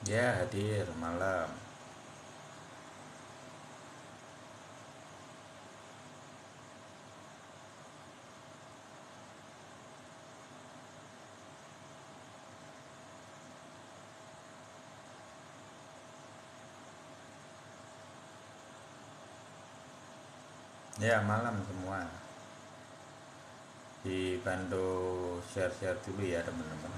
Ya, hadir malam. Ya, malam semua. Dibantu share-share dulu ya, teman-teman.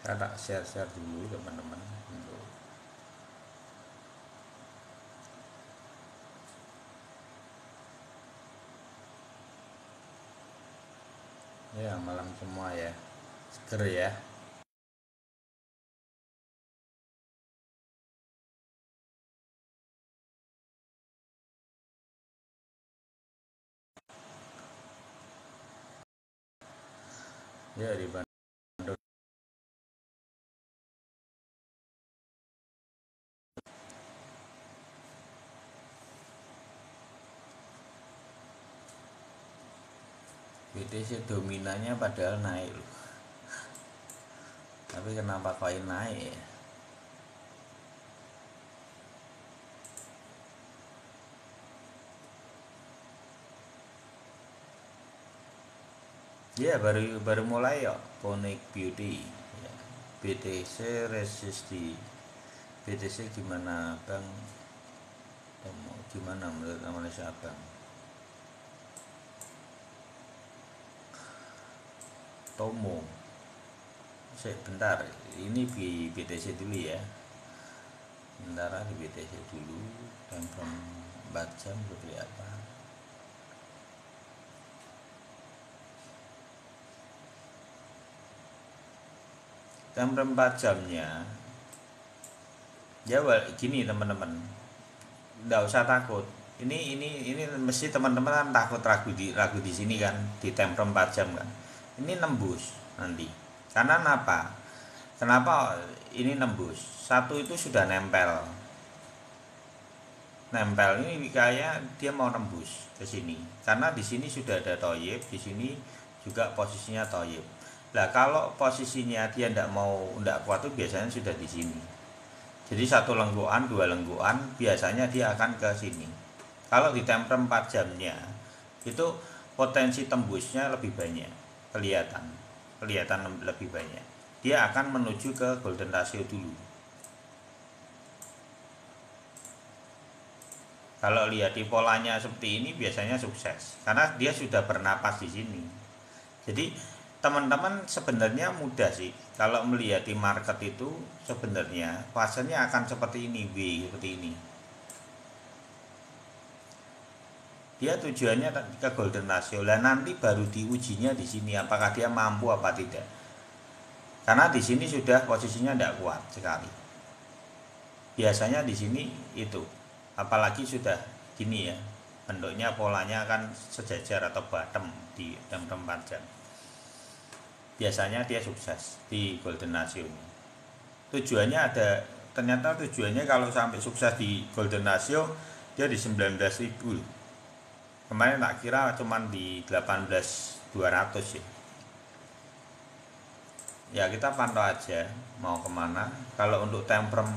Saya tak share-share dulu, teman-teman. Ya, malam semua ya. Seger ya. Ya, dibantu. BTC dominannya padahal naik loh. Tapi kenapa koin naik ya? Ya, baru baru mulai ya. Connect Beauty. Ya. BTC resist di BTC gimana, Bang? Gimana menurut analisa Bang? Tomo. Bentar, ini di BTC dulu ya. Sementara di BTC dulu, dan 4 jam seperti apa. Dan 4 jamnya, ya gini teman-teman, nggak usah takut. Ini mesti teman-teman kan takut ragu di sini kan, di temper 4 jam kan. Ini nembus nanti. Karena apa? Kenapa ini nembus? Satu itu sudah nempel ini kayak dia mau nembus ke sini karena di sini sudah ada toyib, di sini juga posisinya toyib. Nah, kalau posisinya dia tidak kuat itu biasanya sudah di sini. Jadi satu lengkuan, dua lengkuan biasanya dia akan ke sini. Kalau di temper 4 jamnya itu potensi tembusnya lebih banyak, kelihatan kelihatan lebih banyak. Dia akan menuju ke golden ratio dulu. Kalau lihat di polanya seperti ini biasanya sukses karena dia sudah bernapas di sini. Jadi teman-teman sebenarnya mudah sih kalau melihat di market itu, sebenarnya fasenya akan seperti ini, W seperti ini. Dia tujuannya ke golden ratio. Lah nanti baru diujinya di sini apakah dia mampu apa tidak. Karena di sini sudah posisinya tidak kuat sekali. Biasanya di sini itu, apalagi sudah gini ya, bentuknya polanya kan sejajar atau bottom di dalam tempat jam, biasanya dia sukses di golden ratio ini. Tujuannya ada, ternyata tujuannya kalau sampai sukses di golden ratio dia di 19.000. Kemarin tak kira cuman di 18.200 sih. Ya kita pantau aja mau kemana. Kalau untuk time frame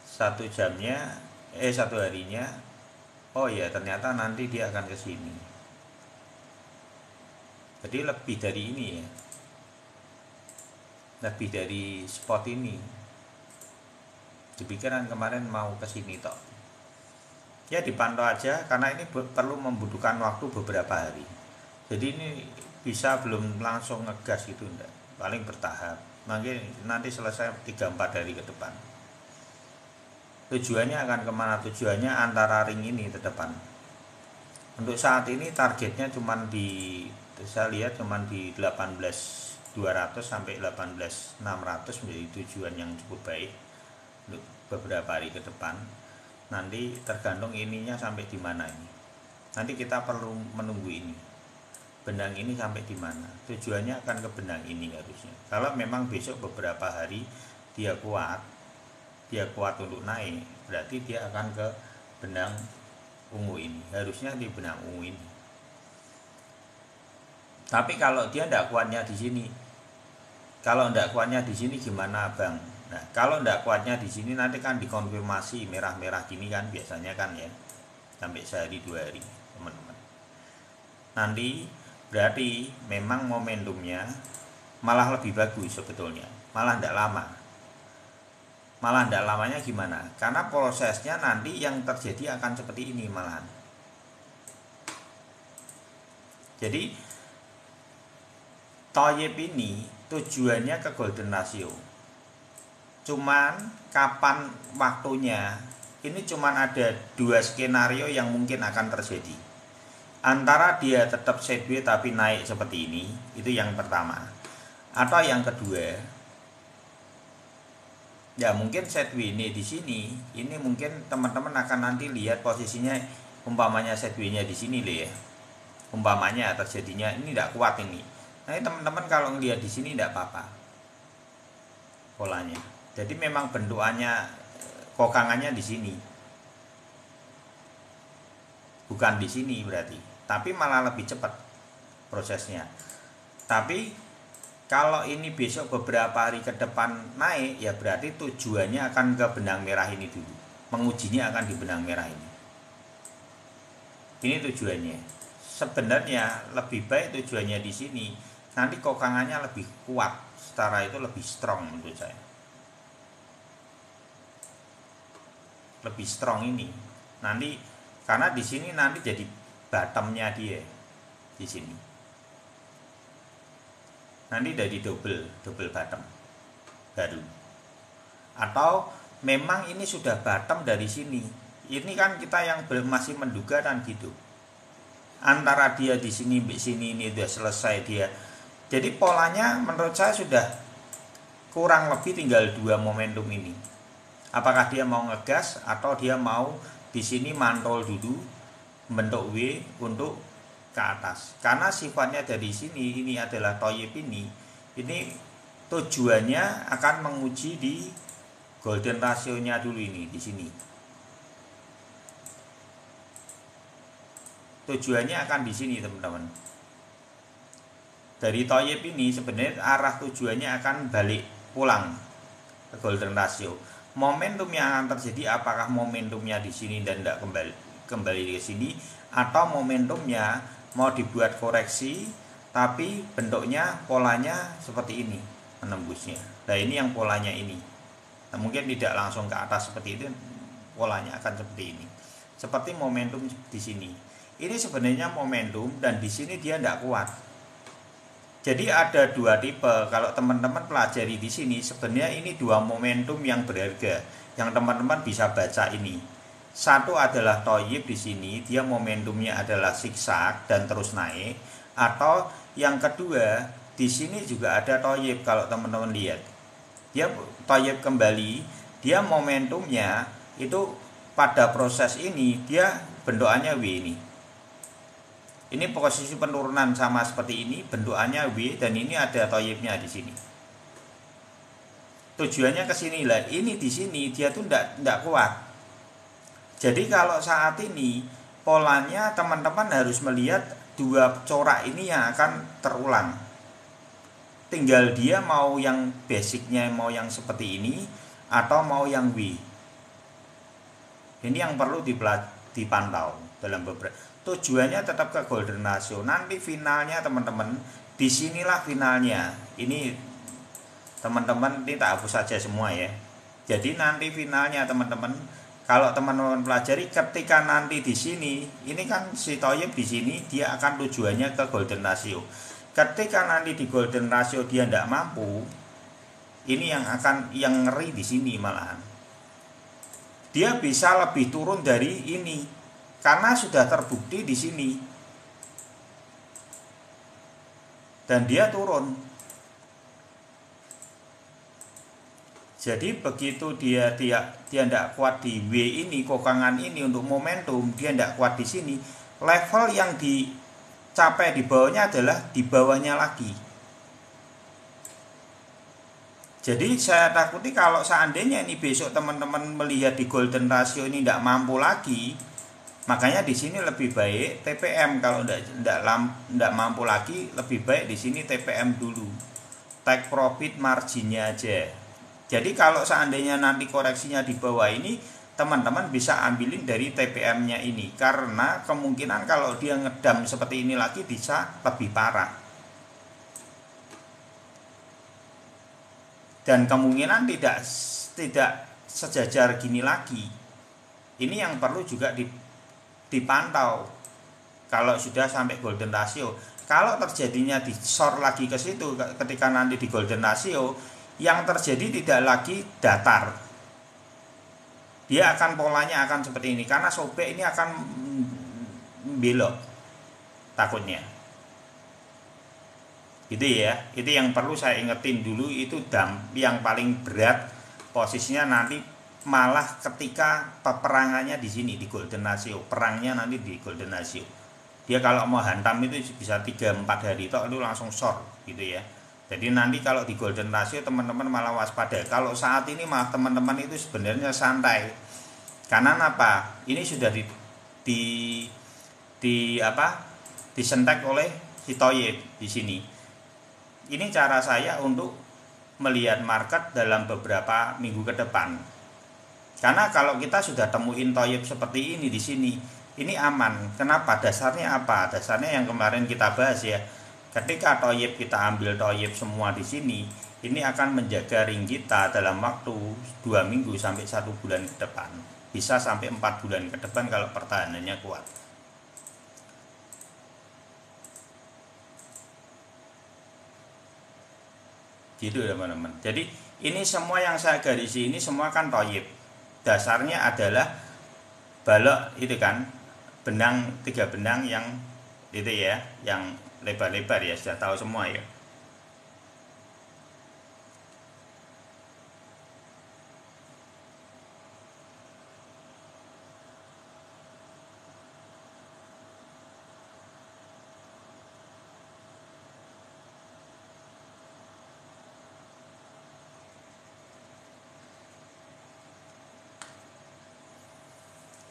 1 jamnya, 1 harinya, oh ya ternyata nanti dia akan ke sini. Jadi lebih dari ini ya, lebih dari spot ini. Dipikiran kemarin mau ke sini toh. Ya dipantau aja karena ini perlu membutuhkan waktu beberapa hari. Jadi ini bisa belum langsung ngegas gitu enggak. Paling bertahap. Mungkin nanti selesai 3-4 hari ke depan. Tujuannya akan kemana? Tujuannya antara ring ini ke depan. Untuk saat ini targetnya cuman di, saya lihat cuman di 18 200 sampai 18.600 menjadi tujuan yang cukup baik untuk beberapa hari ke depan. Nanti tergantung ininya sampai di mana ini. Nanti kita perlu menunggu ini. Benang ini sampai di mana? Tujuannya akan ke benang ini harusnya. Kalau memang besok beberapa hari dia kuat untuk naik, berarti dia akan ke benang ungu ini. Harusnya di benang ungu ini. Tapi kalau dia tidak kuatnya di sini, kalau tidak kuatnya di sini gimana bang? Nah, kalau tidak kuatnya di sini nanti kan dikonfirmasi merah-merah gini kan biasanya kan ya, sampai sehari 2 hari teman-teman. Nanti berarti memang momentumnya malah lebih bagus sebetulnya, malah tidak lama. Malah tidak lamanya gimana? Karena prosesnya nanti yang terjadi akan seperti ini malahan. Jadi Thoyib ini tujuannya ke golden ratio. Cuman kapan waktunya? Ini cuman ada 2 skenario yang mungkin akan terjadi. Antara dia tetap sideways tapi naik seperti ini, itu yang pertama. Atau yang kedua, ya mungkin sideways ini di sini, ini mungkin teman-teman akan nanti lihat posisinya umpamanya sideways-nya di sini loh ya. Umpamanya terjadinya ini tidak kuat ini. Nah, teman-teman kalau ngelihat di sini tidak apa-apa polanya. Jadi memang bentukannya kokangannya di sini, bukan di sini berarti. Tapi malah lebih cepat prosesnya. Tapi kalau ini besok beberapa hari ke depan naik, ya berarti tujuannya akan ke benang merah ini dulu. Mengujinya akan di benang merah ini. Ini tujuannya. Sebenarnya lebih baik tujuannya di sini. Nanti kokangannya lebih kuat, secara itu lebih strong menurut saya. Lebih strong ini. Nanti karena di sini nanti jadi bottomnya dia di sini. Nanti jadi double bottom baru. Atau memang ini sudah bottom dari sini. Ini kan kita yang masih menduga dan gitu. Antara dia di sini ini udah selesai dia. Jadi polanya menurut saya sudah kurang lebih tinggal 2 momentum ini. Apakah dia mau ngegas atau dia mau di sini mantol dulu bentuk W untuk ke atas. Karena sifatnya dari sini ini adalah Thoyib ini tujuannya akan menguji di golden ratio-nya dulu ini di sini. Tujuannya akan di sini teman-teman. Dari Thoyib ini sebenarnya arah tujuannya akan balik pulang ke golden ratio. Momentum yang akan terjadi apakah momentumnya di sini dan tidak kembali ke sini, atau momentumnya mau dibuat koreksi tapi bentuknya polanya seperti ini menembusnya. Nah ini yang polanya ini. Nah, mungkin tidak langsung ke atas seperti itu, polanya akan seperti ini. Seperti momentum di sini. Ini sebenarnya momentum dan di sini dia tidak kuat. Jadi ada 2 tipe. Kalau teman-teman pelajari di sini, sebenarnya ini 2 momentum yang berharga yang teman-teman bisa baca ini. Satu adalah Thoyib di sini, dia momentumnya adalah zigzag dan terus naik. Atau yang kedua, di sini juga ada Thoyib kalau teman-teman lihat. Dia Thoyib kembali, dia momentumnya itu pada proses ini dia bentukannya W ini. Ini posisi penurunan sama seperti ini, bentukannya W dan ini ada Thoyibnya di sini. Tujuannya ke sini lah. Ini di sini dia tuh tidak kuat. Jadi kalau saat ini polanya teman-teman harus melihat 2 corak ini yang akan terulang. Tinggal dia mau yang basicnya mau yang seperti ini atau mau yang W. Ini yang perlu dipantau dalam beberapa. Tujuannya tetap ke golden ratio. Nanti finalnya teman-teman, disinilah finalnya. Ini teman-teman ini tak hapus saja semua ya. Jadi nanti finalnya teman-teman, kalau teman-teman pelajari ketika nanti di sini, ini kan si Thoyib di sini dia akan tujuannya ke golden ratio. Ketika nanti di golden ratio dia tidak mampu, ini yang ngeri di sini malahan. Dia bisa lebih turun dari ini. Karena sudah terbukti di sini. Dan dia turun. Jadi begitu dia tidak kuat di W ini, kokangan ini untuk momentum, dia tidak kuat di sini, level yang dicapai di bawahnya adalah di bawahnya lagi. Jadi saya takuti kalau seandainya ini besok teman-teman melihat di golden ratio ini tidak mampu lagi, makanya di sini lebih baik TPM. Kalau tidak mampu lagi, lebih baik di sini TPM dulu, take profit marginnya aja. Jadi kalau seandainya nanti koreksinya di bawah ini, teman-teman bisa ambilin dari TPM-nya ini, karena kemungkinan kalau dia ngedam seperti ini lagi bisa lebih parah. Dan kemungkinan tidak sejajar gini lagi. Ini yang perlu juga dipantau kalau sudah sampai golden ratio. Kalau terjadinya di short lagi ke situ, ketika nanti di golden ratio, yang terjadi tidak lagi datar, dia akan polanya akan seperti ini, karena sobek ini akan belok takutnya. Gitu ya, itu yang perlu saya ingetin dulu. Itu yang paling berat posisinya nanti, malah ketika peperangannya di sini di golden ratio, perangnya nanti di golden ratio. Dia kalau mau hantam itu bisa 3-4 hari itu langsung short gitu ya. Jadi nanti kalau di golden ratio teman-teman malah waspada. Kalau saat ini malah teman-teman itu sebenarnya santai. Karena apa? Ini sudah disentek oleh si Thoyib di sini. Ini cara saya untuk melihat market dalam beberapa minggu ke depan. Karena kalau kita sudah temuin Thoyib seperti ini di sini, ini aman. Kenapa? Dasarnya apa? Dasarnya yang kemarin kita bahas ya. Ketika Thoyib kita ambil Thoyib semua di sini, ini akan menjaga ring kita dalam waktu 2 minggu sampai 1 bulan ke depan. Bisa sampai 4 bulan ke depan kalau pertahanannya kuat. Gitu teman-teman. Jadi ini semua yang saya garisi ini semua kan Thoyib. Dasarnya adalah balok itu kan, 3 benang yang itu ya, yang lebar-lebar ya, sudah tahu semua ya.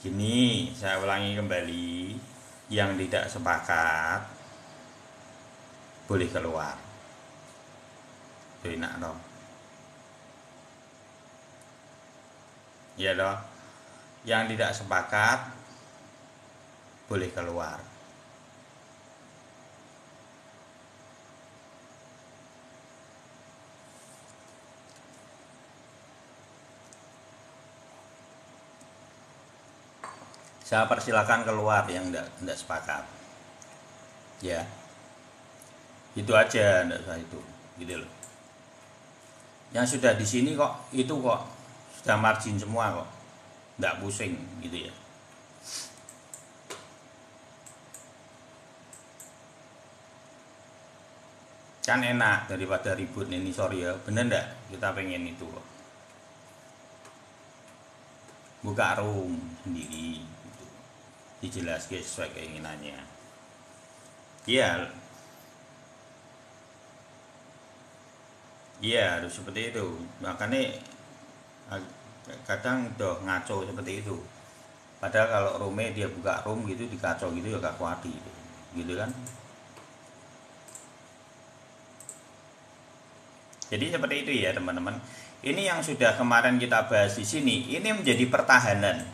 Gini, saya ulangi kembali, yang tidak sepakat boleh keluar. Enak dong. Ya dong. Yang tidak sepakat boleh keluar. Saya persilakan keluar yang tidak sepakat. Ya. Itu aja, enggak usah itu. Gitu loh. Yang sudah di sini kok itu kok sudah margin semua kok. Enggak pusing gitu ya. Kan enak daripada ribut ini, sorry ya. Bener enggak? Kita pengen itu kok. Buka room sendiri. Dijelaskan sesuai keinginannya. Iya, harus seperti itu. Makanya kadang udah ngaco seperti itu. Padahal kalau Rome dia buka room gitu dikacau gitu ya gak kuat gitu kan. Jadi seperti itu ya teman-teman. Ini yang sudah kemarin kita bahas di sini. Ini menjadi pertahanan.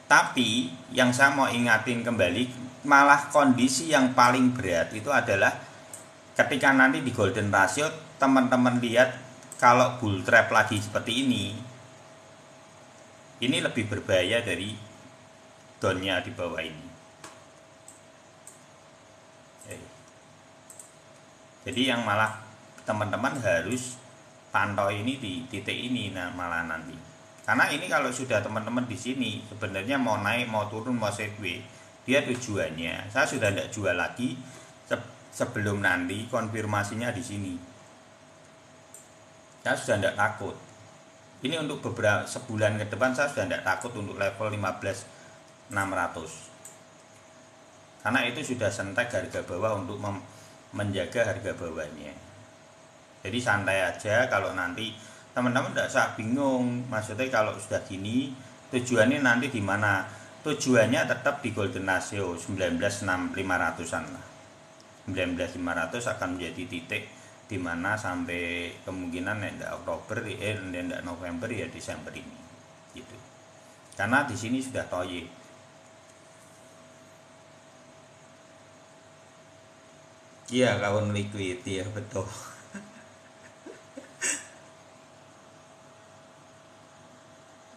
Tapi yang saya mau ingatin kembali, malah kondisi yang paling berat itu adalah ketika nanti di golden ratio teman-teman lihat kalau bull trap lagi seperti ini lebih berbahaya dari downnya di bawah ini. Jadi yang malah teman-teman harus pantau ini di titik ini, nah malah nanti. Karena ini kalau sudah teman-teman di sini sebenarnya mau naik, mau turun, mau sideways, dia tujuannya saya sudah tidak jual lagi sebelum nanti konfirmasinya di sini. Saya sudah tidak takut. Ini untuk beberapa sebulan ke depan saya sudah tidak takut untuk level 15.600. Karena itu sudah sentek harga bawah untuk menjaga harga bawahnya. Jadi santai aja, kalau nanti teman-teman tidak usah bingung. Maksudnya kalau sudah gini tujuannya nanti di mana? Tujuannya tetap di Golden Ratio 19.500-an lah. 19.500 akan menjadi titik di mana sampai kemungkinan tidak Oktober, tidak November ya Desember ini, gitu. Karena di sini sudah toyib. Iya, kawan liquid ya betul.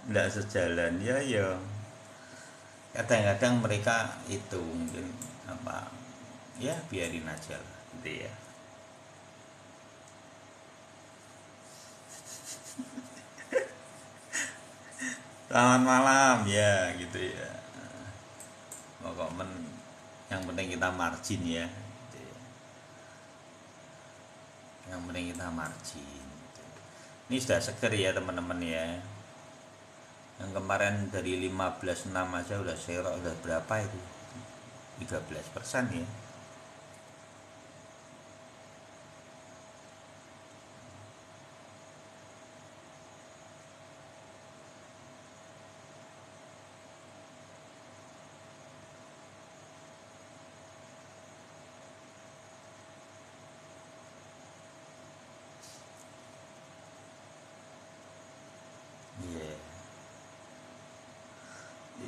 Tidak sejalan ya ya. Kadang-kadang mereka itu mungkin apa ya, biarin aja lah gitu ya. Selamat malam ya gitu ya. Pokoknya yang penting kita margin ya, gitu ya. Yang penting kita margin gitu. Ini sudah seger ya teman-teman ya. Yang kemarin dari 15.6 aja udah serok, udah berapa itu, 13% ya. Iya.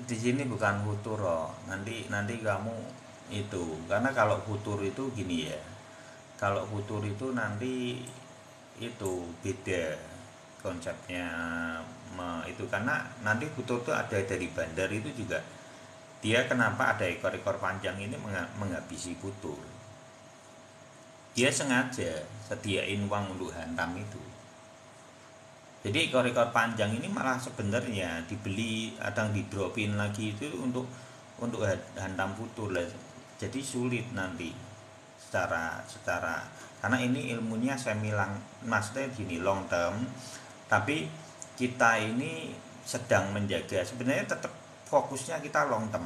Di sini bukan futur loh. Nanti kamu itu, karena kalau futur itu gini ya. Kalau futur itu nanti itu beda konsepnya, itu karena nanti futur itu ada dari bandar itu juga. Dia kenapa ada ekor-ekor panjang ini menghabisi futur. Dia sengaja sediain uang untuk hantam itu. Jadi ekor-ekor panjang ini malah sebenarnya dibeli, kadang didropin lagi itu untuk hantam futur lah. Jadi sulit nanti secara karena ini ilmunya maksudnya gini, long term, tapi kita ini sedang menjaga, sebenarnya tetap fokusnya kita long term.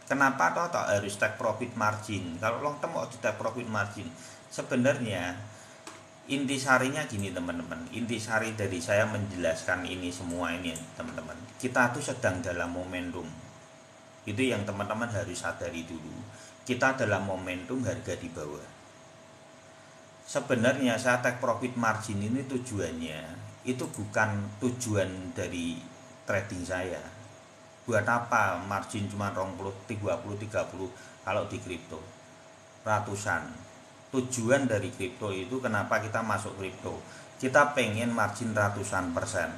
Kenapa toh harus take profit margin? Kalau long term mau take profit margin, sebenarnya intisarinya gini teman-teman. Intisari dari saya menjelaskan ini semua ini teman-teman, kita tuh sedang dalam momentum. Itu yang teman-teman harus sadari dulu. Kita dalam momentum harga di bawah. Sebenarnya saya take profit margin ini tujuannya itu bukan tujuan dari trading saya. Buat apa margin cuma 20, 30 kalau di kripto? Ratusan. Tujuan dari kripto itu kenapa kita masuk kripto? Kita pengen margin ratusan persen.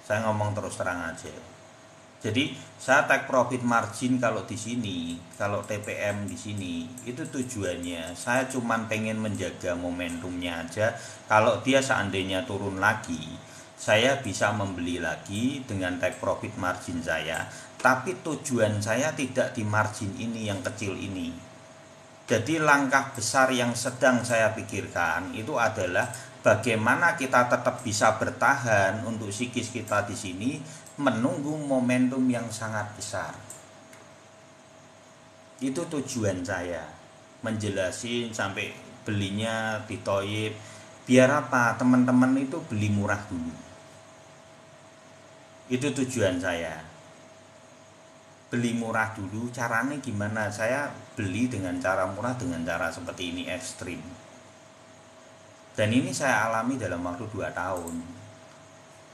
Saya ngomong terus terang aja. Jadi saya take profit margin kalau di sini, kalau TPM di sini, itu tujuannya saya cuman pengen menjaga momentumnya aja. Kalau dia seandainya turun lagi, saya bisa membeli lagi dengan take profit margin saya. Tapi tujuan saya tidak di margin ini yang kecil ini. Jadi langkah besar yang sedang saya pikirkan itu adalah bagaimana kita tetap bisa bertahan untuk psikis kita di sini menunggu momentum yang sangat besar. Itu tujuan saya, menjelasin sampai belinya di toyib. Biar apa? Teman-teman itu beli murah dulu. Itu tujuan saya. Beli murah dulu. Caranya gimana? Saya beli dengan cara murah, dengan cara seperti ini, ekstrim. Dan ini saya alami dalam waktu 2 tahun.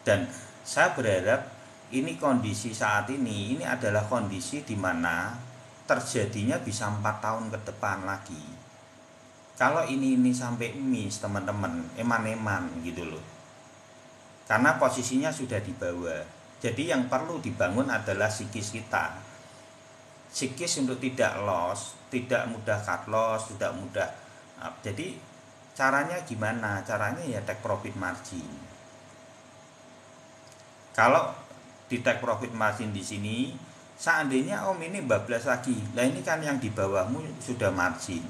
Dan saya berharap ini kondisi saat ini adalah kondisi di mana terjadinya bisa 4 tahun ke depan lagi. Kalau ini sampai miss teman-teman, eman-eman gitu loh. Karena posisinya sudah di bawah. Jadi yang perlu dibangun adalah psikis kita. Psikis untuk tidak loss, tidak mudah cut loss, tidak mudah. Jadi caranya gimana? Caranya ya take profit margin. Kalau di take profit margin di sini, seandainya om ini bablas lagi, lah ini kan yang di bawahmu sudah margin.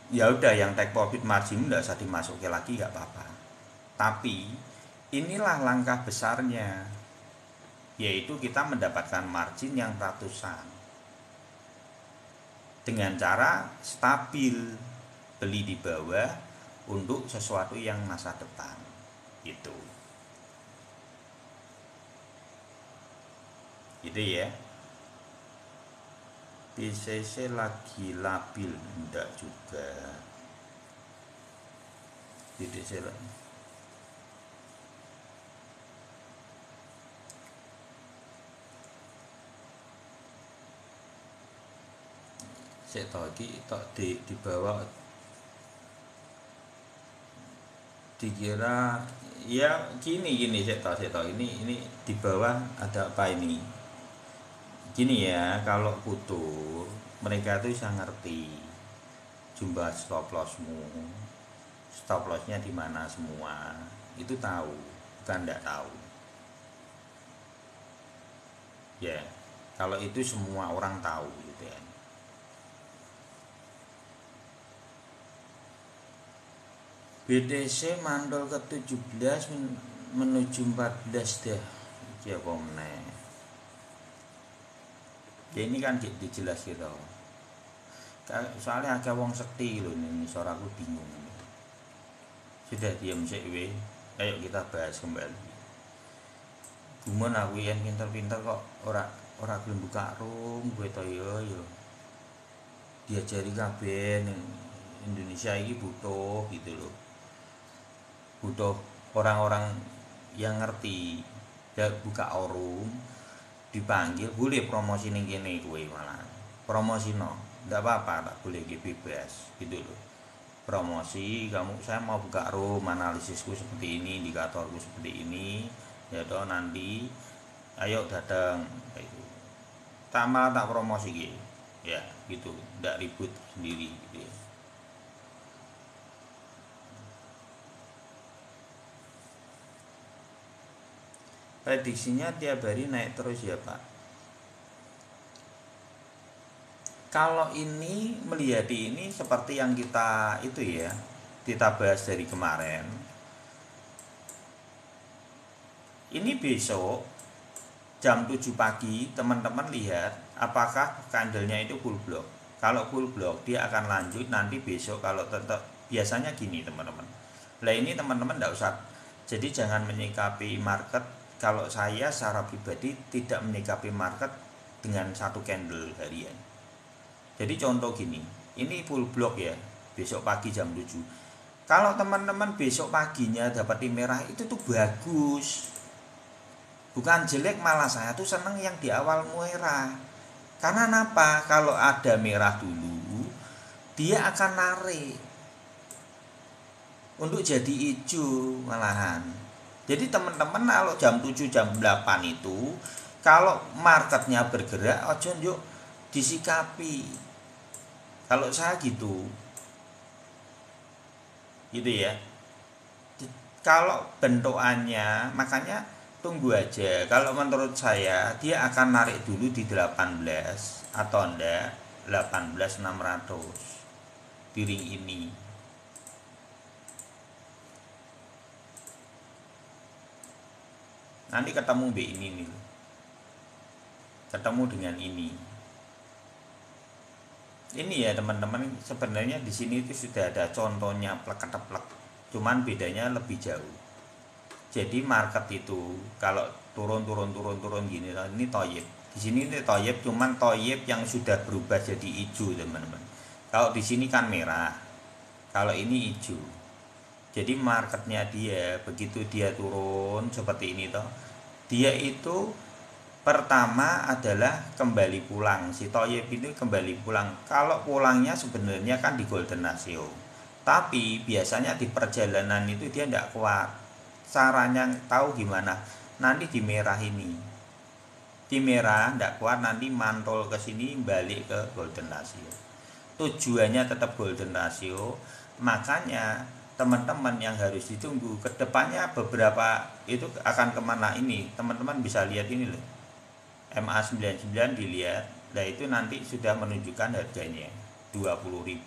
Ya udah, yang take profit margin enggak usah dimasukin lagi, enggak apa-apa. Tapi inilah langkah besarnya, yaitu kita mendapatkan margin yang ratusan dengan cara stabil, beli di bawah untuk sesuatu yang masa depan gitu ya. BCC lagi labil enggak juga, BCC saya tahu di bawah dikira ya gini saya tahu ini di bawah ada apa ini gini ya. Kalau putus mereka itu bisa ngerti jumlah stop lossnya di mana semua itu tahu, bukan enggak tahu ya. Kalau itu semua orang tahu gitu ya. BTC mandol ke 17 menuju 14 deh. Ya komne. Ya ini kan dijelas gitu. Soalnya agak wong sekti lho ini suara aku bingung. Sudah diam sik we. Ayo kita bahas kembali. Gumun aku yen pinter-pinter kok ora gelem buka room gue to yo. Diajari kabeh ning Indonesia ini butuh gitu loh. Butuh orang-orang yang ngerti. Ya buka forum, dipanggil boleh promosi ning kene kowe malah. Promosino, enggak apa-apa, tak boleh bebas gitu loh. Promosi, saya mau buka room, analisisku seperti ini, indikatorku seperti ini. Ya toh nanti ayo datang kayak itu. Tak promosi gitu. Ya, gitu. Enggak ribut sendiri gitu ya. Prediksinya tiap hari naik terus ya Pak. Kalau ini melihat ini seperti yang kita bahas dari kemarin. Ini besok jam 7 pagi teman-teman lihat apakah candlenya itu full block. Kalau full block dia akan lanjut nanti besok. Kalau tetap biasanya gini teman-teman. Lah ini teman-teman enggak usah, jadi jangan menyikapi market. Kalau saya secara pribadi tidak menyikapi market dengan satu candle harian. Jadi contoh gini, ini full block ya, besok pagi jam 7. Kalau teman-teman besok paginya dapat di merah itu tuh bagus. Bukan jelek, malah saya tuh seneng yang di awal merah. Karena apa? Kalau ada merah dulu, dia akan narik untuk jadi hijau malahan. Jadi teman-teman kalau jam 7 jam 8 itu kalau marketnya bergerak ojo yuk disikapi. Kalau saya gitu ya. Kalau bentukannya makanya tunggu aja. Kalau menurut saya dia akan narik dulu di 18 atau enggak 18.600 di ring ini. Nanti ketemu B ini nih, ketemu dengan ini ya teman-teman. Sebenarnya di sini itu sudah ada contohnya plek-plek, cuman bedanya lebih jauh. Jadi market itu kalau turun gini, ini toyib. Di sini ini toyib, cuman toyib yang sudah berubah jadi hijau teman-teman. Kalau di sini kan merah, kalau ini hijau. Jadi marketnya dia begitu dia turun seperti ini toh, dia itu pertama adalah kembali pulang. Si toyib itu kembali pulang. Kalau pulangnya sebenarnya kan di golden ratio, tapi biasanya di perjalanan itu dia tidak kuat. Caranya tahu gimana? Nanti di merah ini, di merah tidak kuat, nanti mantul ke sini balik ke golden ratio. Tujuannya tetap golden ratio, makanya teman-teman yang harus ditunggu kedepannya beberapa itu akan kemana ini. Teman-teman bisa lihat ini loh, MA99 dilihat. Nah itu nanti sudah menunjukkan harganya 20.000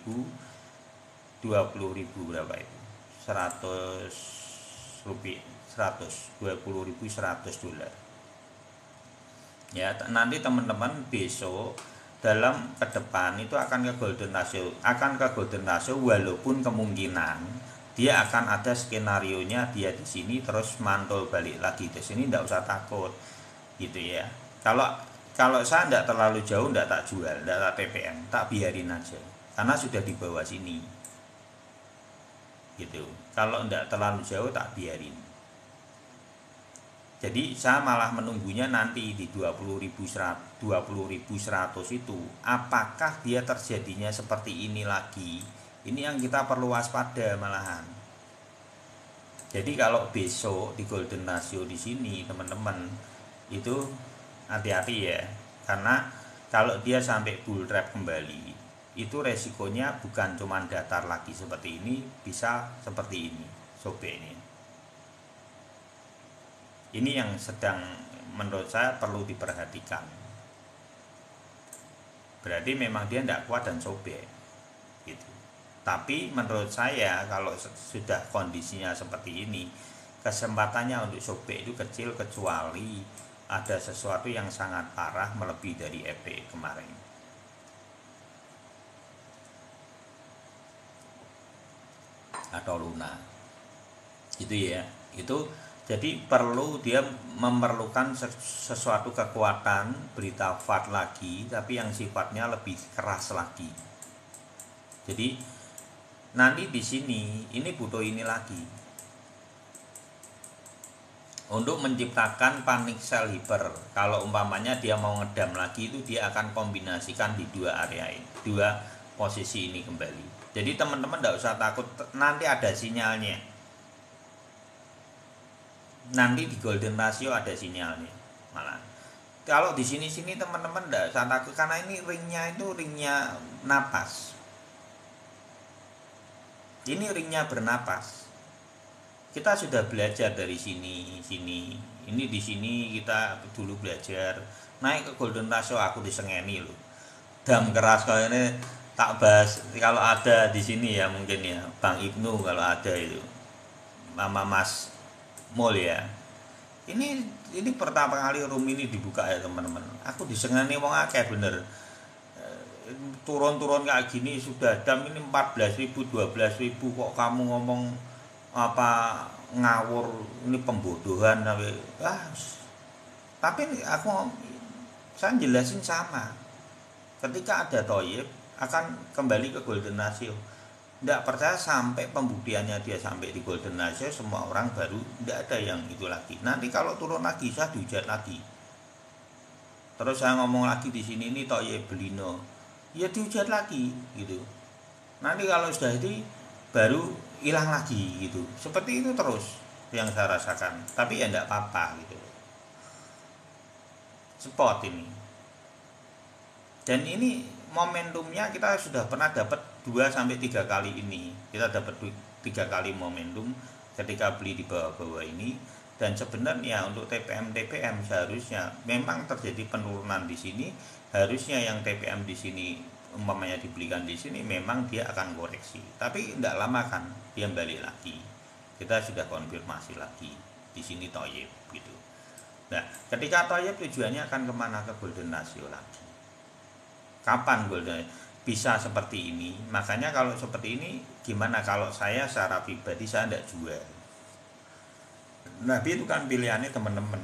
berapa itu, 100 rupiah, 20.100 dolar. Ya, nanti teman-teman besok dalam ke depan itu akan ke Golden Ratio, walaupun kemungkinan dia akan ada skenario-nya dia di sini terus mantul balik lagi ke sini, tidak usah takut gitu ya. Kalau saya tidak terlalu jauh, tidak tak jual, tidak tak TPM, tak biarin aja karena sudah di bawah sini gitu. Kalau tidak terlalu jauh tak biarin. Jadi saya malah menunggunya nanti di 20.100 itu apakah dia terjadinya seperti ini lagi. Ini yang kita perlu waspada malahan. Jadi kalau besok di Golden Ratio di sini teman-teman itu hati-hati ya, karena kalau dia sampai bull trap kembali itu resikonya bukan cuma datar lagi seperti ini, bisa seperti ini, sobek ini. Ini yang sedang menurut saya perlu diperhatikan. Berarti memang dia tidak kuat dan sobek gitu. Tapi menurut saya kalau sudah kondisinya seperti ini, kesempatannya untuk sobek itu kecil kecuali ada sesuatu yang sangat parah melebihi dari FPE kemarin. Atau Luna. Gitu ya. Itu jadi dia memerlukan sesuatu kekuatan berita FAD lagi, tapi yang sifatnya lebih keras lagi. Jadi nanti di sini ini butuh ini lagi untuk menciptakan panic sell hyper. Kalau umpamanya dia mau ngedam lagi itu dia akan kombinasikan di dua area ini, dua posisi ini kembali. Jadi teman-teman tidak usah takut, nanti ada sinyalnya. Nanti di Golden Ratio ada sinyalnya malah. Kalau di sini teman-teman tidak usah takut karena ini ringnya itu ringnya napas. Ini ringnya bernapas. Kita sudah belajar dari sini. Ini di sini kita dulu belajar. Naik ke Golden Ratio aku disengeni loh. Dam keras kayak ini tak bahas kalau ada di sini ya mungkin ya Bang Ibnu kalau ada itu. Mama Mas Mall ya. Ini pertama kali room ini dibuka ya teman-teman. Aku disengeni wong akeh bener. Turun-turun kayak gini sudah dam ini 14.000 12.000 kok kamu ngomong apa ngawur, ini pembodohan tapi saya jelasin sama. Ketika ada Thoyib akan kembali ke Golden Ratio. Tidak percaya sampai pembuktiannya dia sampai di Golden Ratio, semua orang baru tidak ada yang itu lagi. Nanti kalau turun lagi saya dihujat lagi. Terus saya ngomong lagi di sini ini Thoyib Belino, ya dihujat lagi gitu. Nanti kalau sudah itu baru hilang lagi gitu. Seperti itu terus yang saya rasakan. Tapi ya tidak apa-apa gitu. Spot ini. Dan ini momentumnya kita sudah pernah dapat 2-3 kali ini. Kita dapat 3 kali momentum ketika beli di bawah-bawah ini. Dan sebenarnya untuk TPM seharusnya memang terjadi penurunan di sini. Harusnya yang TPM di sini umpamanya dibelikan di sini memang dia akan koreksi. Tapi tidak lama kan dia balik lagi. Kita sudah konfirmasi lagi di sini Thoyib gitu. Nah, ketika Thoyib tujuannya akan kemana? Ke Golden Ratio lagi. Kapan Golden bisa seperti ini? Makanya kalau seperti ini gimana kalau saya secara pribadi saya tidak jual. Tapi itu kan pilihannya teman-teman.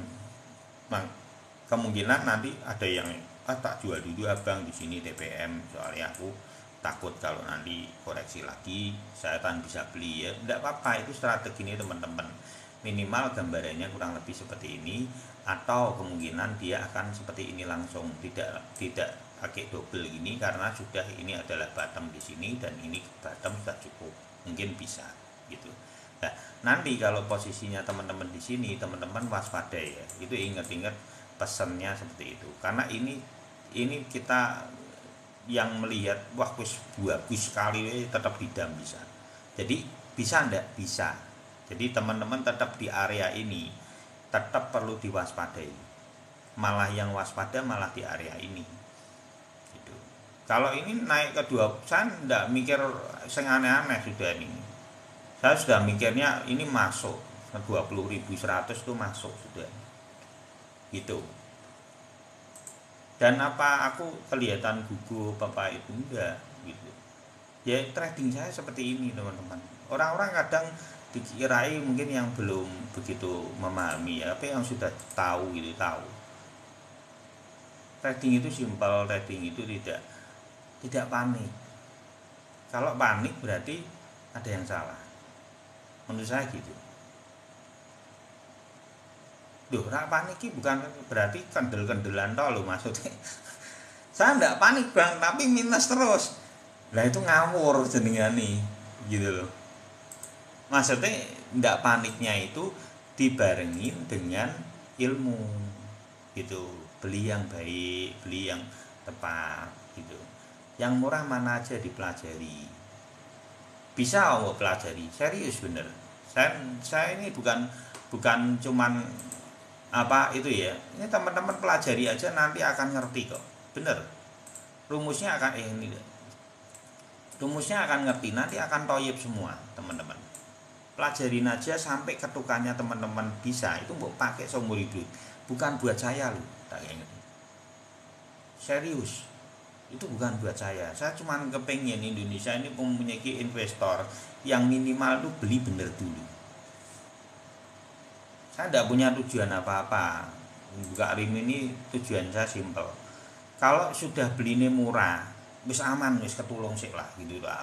Kemungkinan nanti ada yang tak jual dulu abang di sini TPM, soalnya aku takut kalau nanti koreksi lagi saya kan bisa beli ya. Tidak apa-apa, itu strategi ini teman-teman. Minimal gambarannya kurang lebih seperti ini, atau kemungkinan dia akan seperti ini langsung, tidak pakai double gini karena sudah ini adalah bottom di sini dan ini bottom sudah cukup, mungkin bisa gitu. Nah, nanti kalau posisinya teman-teman di sini, teman-teman waspada ya. Itu ingat-ingat pesannya seperti itu. Karena ini kita yang melihat wah bagus sekali tetap didam bisa. Jadi bisa ndak? Bisa. Jadi teman-teman tetap di area ini tetap perlu diwaspadai. Malah yang waspada malah di area ini. Gitu. Kalau ini naik ke 2, saya ndak mikir sing aneh-aneh sudah ini. Saya sudah mikirnya ini masuk 20.100 itu masuk sudah gitu. Dan apa aku kelihatan gugup apa itu enggak gitu. Ya trading saya seperti ini teman-teman. Orang-orang kadang dikirai mungkin yang belum begitu memahami ya, apa yang sudah tahu gitu tahu. Trading itu simpel, trading itu tidak panik. Kalau panik berarti ada yang salah. Menurut saya gitu. Duh, rak panik ini bukan berarti kendel-kendelan toh lo maksudnya. Saya enggak panik bang, tapi minus terus. Lah itu ngawur jenengane gitu loh. Maksudnya enggak paniknya itu dibarengin dengan ilmu gitu. Beli yang baik, beli yang tepat gitu. Yang murah mana aja dipelajari. Bisa Allah pelajari, serius bener. Saya ini bukan cuman apa itu ya, ini teman-teman pelajari aja nanti akan ngerti kok, bener. Rumusnya akan rumusnya akan ngerti, nanti akan toyib semua teman-teman. Pelajarin aja sampai ketukannya teman-teman bisa, itu mau pakai seumur hidup, bukan buat saya loh, tak ingat. Serius, itu bukan buat saya cuma kepengen Indonesia ini mempunyai investor yang minimal tuh beli bener dulu. Saya tidak punya tujuan apa-apa. Buka RIM ini tujuan saya simpel. Kalau sudah beli ini murah, wis aman, wis ketulung sik lah gitu lah.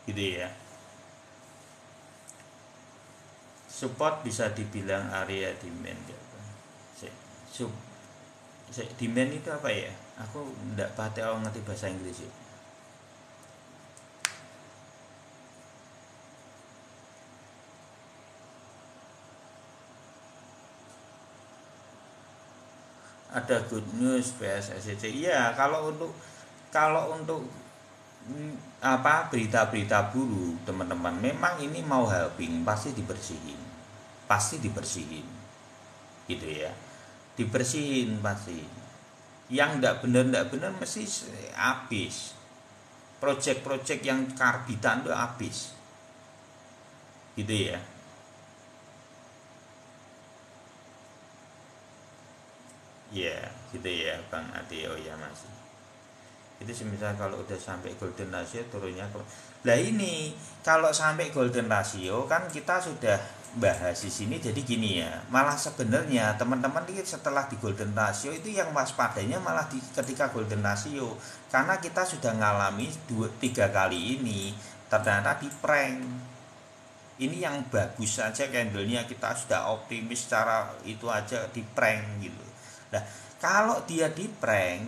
Gitu ya. Support bisa dibilang area demand. Demand itu apa ya? Aku tidak pati ngerti bahasa Inggris ya. Ada good news PSSC. Iya, kalau untuk apa berita-berita buruk teman-teman, memang ini mau helping pasti dibersihin gitu ya, dibersihin pasti. Yang ndak benar mesti habis. Project-project yang karbitan itu habis gitu ya. Ya, gitu ya Bang Ade. Oh ya masih. Itu semisal kalau udah sampai golden ratio turunnya lah ini kalau sampai golden ratio kan kita sudah bahas di sini, jadi gini ya. Malah sebenarnya teman-teman ini setelah di golden ratio itu yang waspadanya malah ketika golden ratio, karena kita sudah ngalami 2-3 kali ini ternyata di prank. Ini yang bagus saja candlenya kita sudah optimis secara itu aja di prank gitu. Nah, kalau dia di prank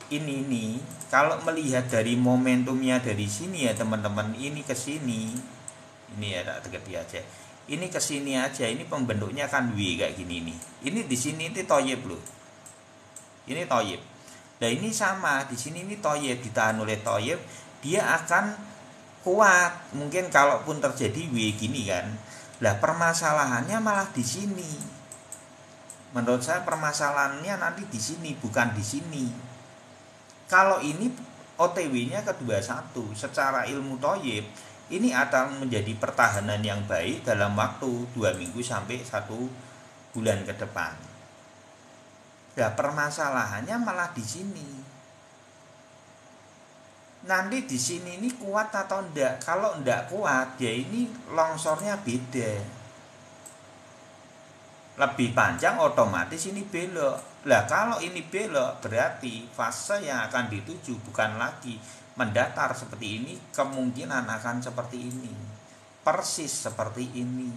ini nih, kalau melihat dari momentumnya dari sini ya teman-teman, ini ke sini. Ini ya tak dekati aja. Ini ke sini aja, ini pembentuknya kan W kayak gini nih. Ini di sini itu toyib loh. Ini toyib. Nah, ini sama, di sini ini toyib, ditahan oleh toyib, dia akan kuat. Mungkin kalaupun terjadi W gini kan. Lah permasalahannya malah di sini. Menurut saya permasalahannya nanti di sini, bukan di sini. Kalau ini OTW-nya ke 21 secara ilmu toyib, ini akan menjadi pertahanan yang baik dalam waktu 2 minggu sampai 1 bulan ke depan. Nah, permasalahannya malah di sini. Nanti di sini ini kuat atau enggak? Kalau enggak kuat, ya ini longsornya beda. Lebih panjang otomatis ini belok. Lah kalau ini belok berarti fase yang akan dituju bukan lagi mendatar seperti ini, kemungkinan akan seperti ini. Persis seperti ini.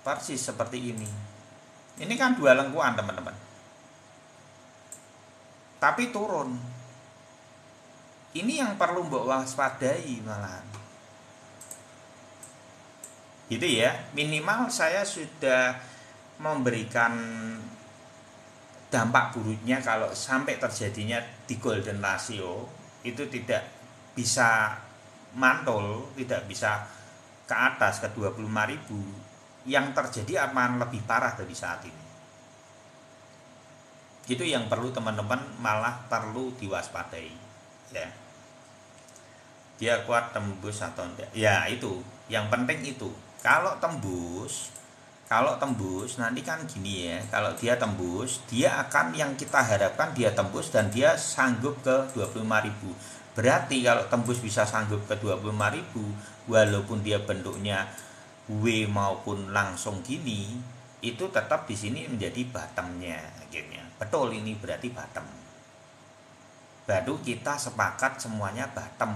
Persis seperti ini. Ini kan dua lengkuan teman-teman. Tapi turun. Ini yang perlu mbok waspadai malahan. Gitu ya, minimal saya sudah memberikan dampak buruknya kalau sampai terjadinya di golden ratio itu tidak bisa mantul, tidak bisa ke atas ke 25.000, yang terjadi akan lebih parah dari saat ini. Itu yang perlu teman-teman malah perlu diwaspadai ya. dia kuat tembus atau enggak. Ya itu, yang penting itu. Kalau tembus nanti kan gini ya, kalau dia tembus, dia akan yang kita harapkan dia tembus dan dia sanggup ke 25.000. Berarti kalau tembus bisa sanggup ke 25.000, walaupun dia bentuknya W maupun langsung gini, itu tetap di sini menjadi bottomnya akhirnya. Betul, ini berarti bottom. Baru kita sepakat semuanya bottom.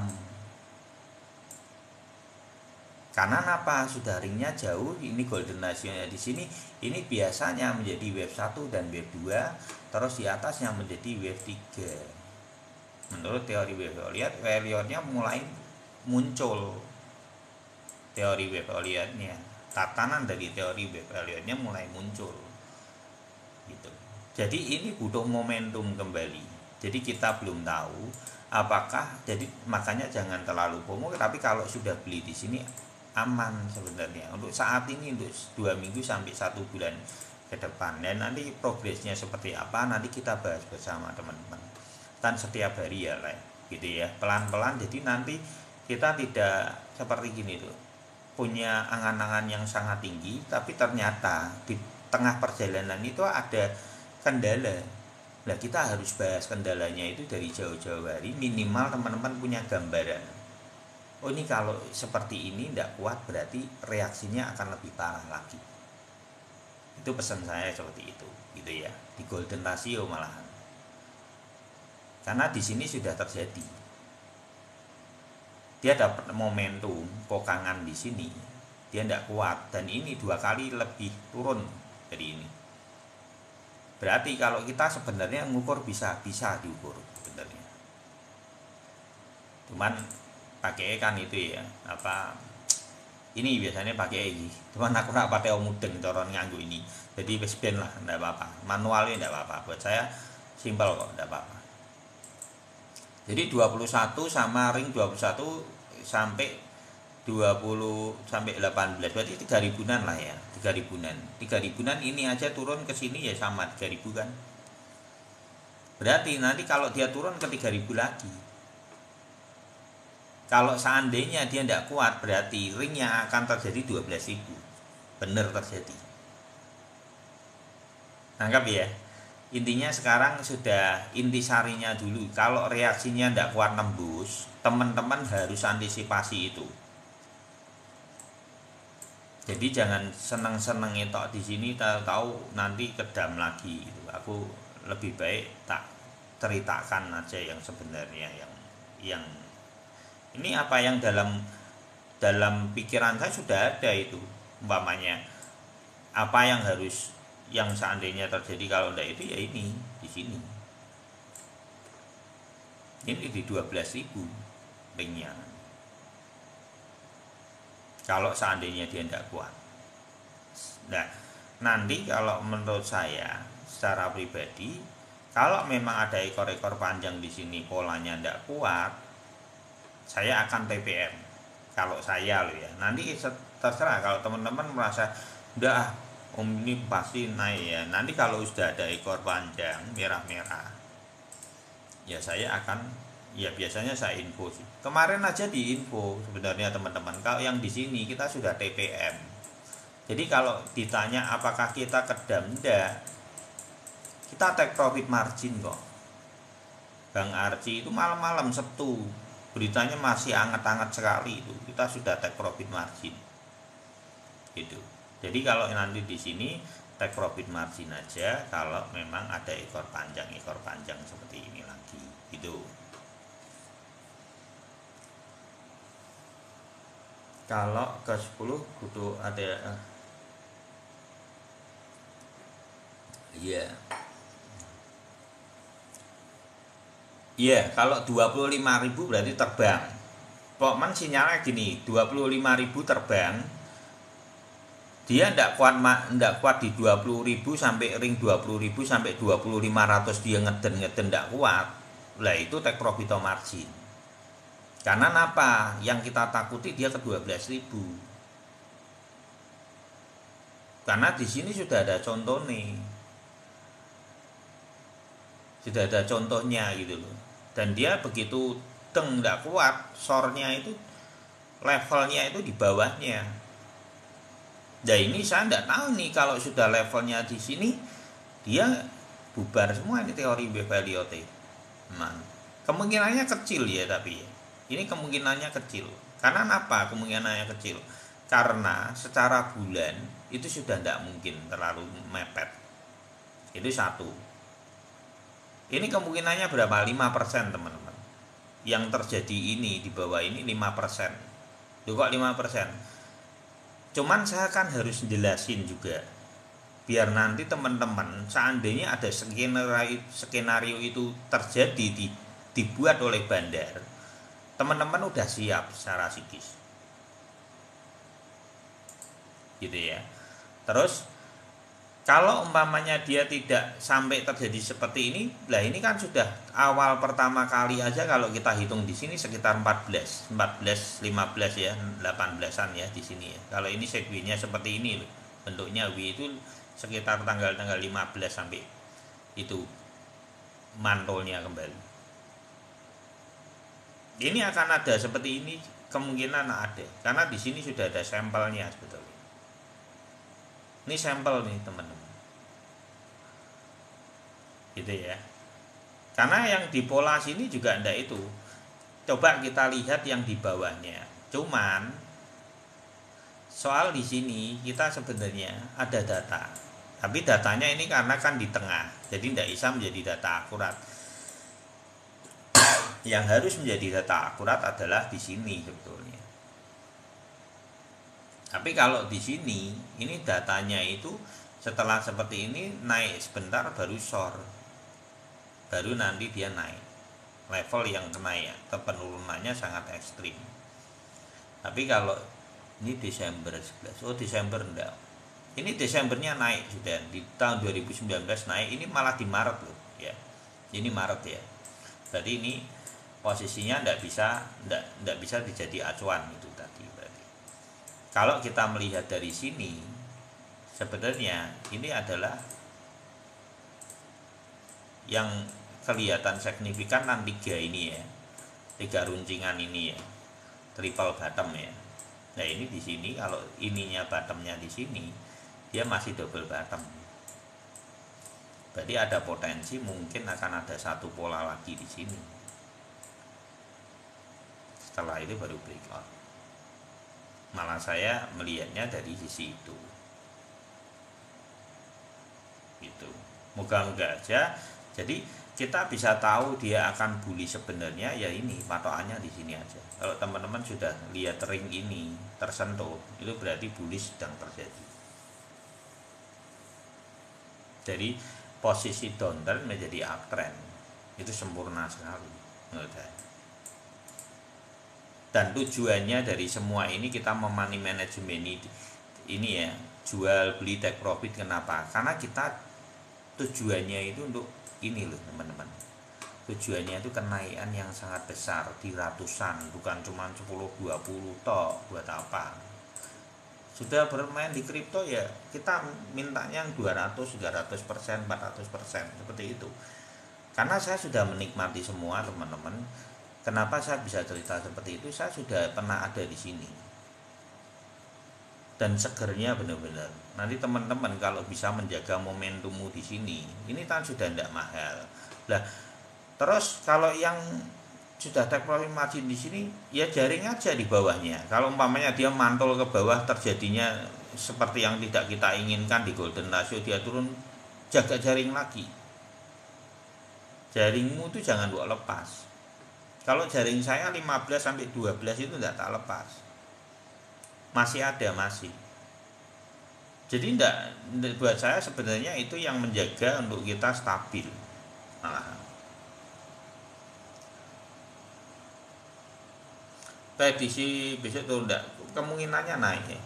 Karena apa? Sudah ringnya jauh, ini golden ratio-nya di sini, ini biasanya menjadi wave 1 dan wave 2, terus di atasnya menjadi wave 3. Menurut teori wave Elliott-nya mulai muncul. Teori wave Elliott-nya, tatanan dari teori wave Elliott-nya mulai muncul. Gitu. Jadi ini butuh momentum kembali. Jadi kita belum tahu apakah, jadi makanya jangan terlalu FOMO, tapi kalau sudah beli di sini aman sebenarnya untuk saat ini, untuk 2 minggu sampai 1 bulan ke depan. Dan nanti progresnya seperti apa nanti kita bahas bersama teman-teman, dan setiap hari ya lah gitu ya, pelan-pelan. Jadi nanti kita tidak seperti gini tuh, punya angan-angan yang sangat tinggi tapi ternyata di tengah perjalanan itu ada kendala. Nah, kita harus bahas kendalanya itu dari jauh-jauh hari, minimal teman-teman punya gambaran. Oh, ini kalau seperti ini tidak kuat, berarti reaksinya akan lebih parah lagi. Itu pesan saya seperti itu, gitu ya. Di golden ratio malahan. Karena di sini sudah terjadi. Dia dapat momentum pokangan di sini, dia tidak kuat, dan ini 2 kali lebih turun dari ini. Berarti kalau kita sebenarnya ngukur bisa diukur sebenarnya. Cuman pakai kan itu ya, apa ini biasanya pakai ini, cuman aku nak pakai mudeng coron nganggu ini, jadi wis ben lah, enggak apa-apa, manualnya enggak apa-apa, buat saya simpel kok, enggak apa-apa. Jadi 21 sama ring 21 sampai 20 sampai 18, berarti 3 ribuan lah ya, 3 ribuan ini aja turun ke sini ya sama 3 ribu kan. Berarti nanti kalau dia turun ke 3.000 lagi, kalau seandainya dia tidak kuat, berarti ringnya akan terjadi 12.000. Benar terjadi. Anggap ya. Intinya sekarang sudah intisarinya dulu. Kalau reaksinya tidak kuat nembus, teman-teman harus antisipasi itu. Jadi jangan seneng-seneng itu di sini, tahu nanti kedam lagi. Aku lebih baik tak ceritakan aja yang sebenarnya, yang ini apa yang dalam pikiran saya sudah ada itu, umpamanya apa yang harus, yang seandainya terjadi kalau enggak itu ya ini di sini. Ini di 12.000 ringnya. Kalau seandainya dia tidak kuat. Nah, nanti kalau menurut saya secara pribadi, kalau memang ada ekor-ekor panjang di sini polanya tidak kuat, saya akan TPM. Kalau saya loh ya, nanti terserah kalau teman-teman merasa udah om ini pasti naik ya, nanti kalau sudah ada ekor panjang merah-merah ya saya akan, ya biasanya saya info sih. Kemarin aja di info sebenarnya teman-teman, kalau yang di sini kita sudah TPM. Jadi kalau ditanya apakah kita kedam, enggak, kita take profit margin kok. Bang Arci itu malam-malam Sabtu beritanya masih hangat-hangat sekali, itu kita sudah take profit margin gitu. Jadi kalau nanti di sini take profit margin aja kalau memang ada ekor panjang seperti ini lagi gitu. Kalau ke 10 butuh ada iya. Iya, kalau 25.000 berarti terbang. Pokoknya sinyalnya gini, 25.000 terbang. Dia tidak kuat di 20.000 sampai ring 20.000 sampai 20.500 dia ngeden tidak kuat. Lah itu take profit margin. Karena apa? Yang kita takuti dia ke 12.000. Karena di sini sudah ada contoh nih. Sudah ada contohnya gitu loh. Dan dia begitu deng, tidak kuat, sornya itu levelnya itu di bawahnya. Nah ini saya tidak tahu nih, kalau sudah levelnya di sini dia bubar semua ini teori Beveliote. Nah, kemungkinannya kecil ya, tapi ini kemungkinannya kecil. Karena apa kemungkinannya kecil? Karena secara bulan itu sudah tidak mungkin terlalu mepet. Itu satu. Ini kemungkinannya berapa? 5% teman-teman. Yang terjadi ini di bawah ini 5%. Loh kok 5%? Cuman saya kan harus jelasin juga, biar nanti teman-teman seandainya ada skenario itu terjadi, dibuat oleh bandar, teman-teman udah siap secara psikis gitu ya. Terus kalau umpamanya dia tidak sampai terjadi seperti ini, lah ini kan sudah awal pertama kali aja, kalau kita hitung di sini sekitar 14, 15 ya, 18-an ya di sini ya. Kalau ini segway-nya seperti ini loh, bentuknya W itu sekitar tanggal 15 sampai itu mantolnya kembali. Ini akan ada seperti ini, kemungkinan ada, karena di sini sudah ada sampelnya sebetulnya. Ini sampel nih teman-teman, gitu ya. Karena yang di pola sini juga enggak itu. Coba kita lihat yang di bawahnya. Cuman soal di sini kita sebenarnya ada data, tapi datanya ini karena kan di tengah, jadi enggak bisa menjadi data akurat. Yang harus menjadi data akurat adalah di sini sebetulnya. Tapi kalau di sini, ini datanya itu setelah seperti ini naik sebentar baru short, baru nanti dia naik level yang kena ya, penurunannya sangat ekstrim. Tapi kalau ini Desember 11, oh Desember enggak, ini Desembernya naik sudah di tahun 2019 naik, ini malah di Maret loh ya, ini Maret ya, berarti ini posisinya enggak bisa dijadi acuan itu tadi. Berarti kalau kita melihat dari sini, sebenarnya ini adalah yang kelihatan signifikan kan 3 ini ya, 3 runcingan ini ya, triple bottom ya. Nah ini di sini kalau ininya bottomnya di sini, dia masih double bottom. Berarti ada potensi mungkin akan ada satu pola lagi di sini. Setelah itu baru breakout. Malah saya melihatnya dari sisi itu. Gitu. Moga-moga aja. Jadi kita bisa tahu dia akan bully sebenarnya ya ini patokannya di sini aja. Kalau teman-teman sudah lihat ring ini tersentuh, itu berarti bully sedang terjadi. Jadi posisi downtrend menjadi uptrend itu sempurna sekali menurut saya. Dan tujuannya dari semua ini kita money management ini ya, jual beli take profit. Kenapa? Karena kita tujuannya itu untuk ini loh teman-teman, tujuannya itu kenaikan yang sangat besar di ratusan, bukan cuma 10-20 toh. Buat apa? Sudah bermain di kripto ya kita mintanya yang 200, 300%, 400% seperti itu. Karena saya sudah menikmati semua teman-teman. Kenapa saya bisa cerita seperti itu? Saya sudah pernah ada di sini. Dan segernya benar-benar. Nanti teman-teman kalau bisa menjaga momentummu di sini, ini kan sudah tidak mahal. Lah, terus kalau yang sudah take profit margin di sini, ya jaring aja di bawahnya. Kalau umpamanya dia mantul ke bawah, terjadinya seperti yang tidak kita inginkan di golden ratio, dia turun, jaga jaring lagi. Jaringmu itu jangan buat lepas. Kalau jaring saya 15-12 itu tidak tak lepas. Masih ada, masih. Jadi enggak, buat saya sebenarnya itu yang menjaga untuk kita stabil. Nah, prediksi besok tuh enggak, kemungkinannya naik ya.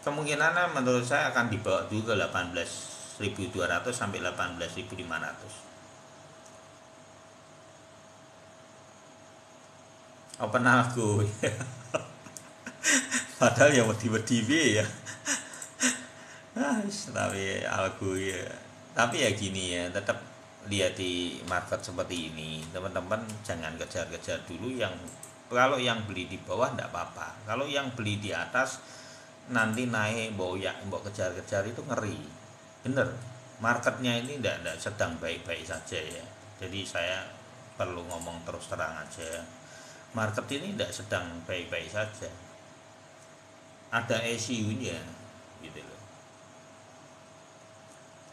Kemungkinannya menurut saya akan dibawa dulu ke 18.200 sampai 18.500. Open algo padahal yang wedi-wedi ya. Tapi algo ya, tapi ya gini ya, tetap lihat di market seperti ini, teman-teman jangan kejar-kejar dulu yang, kalau yang beli di bawah enggak apa-apa. Kalau yang beli di atas nanti naik mbok ya mbok kejar-kejar itu ngeri. Bener. Marketnya ini enggak sedang baik-baik saja ya. Jadi saya perlu ngomong terus terang aja. Market ini enggak sedang baik-baik saja. Ada issue-nya gitu loh.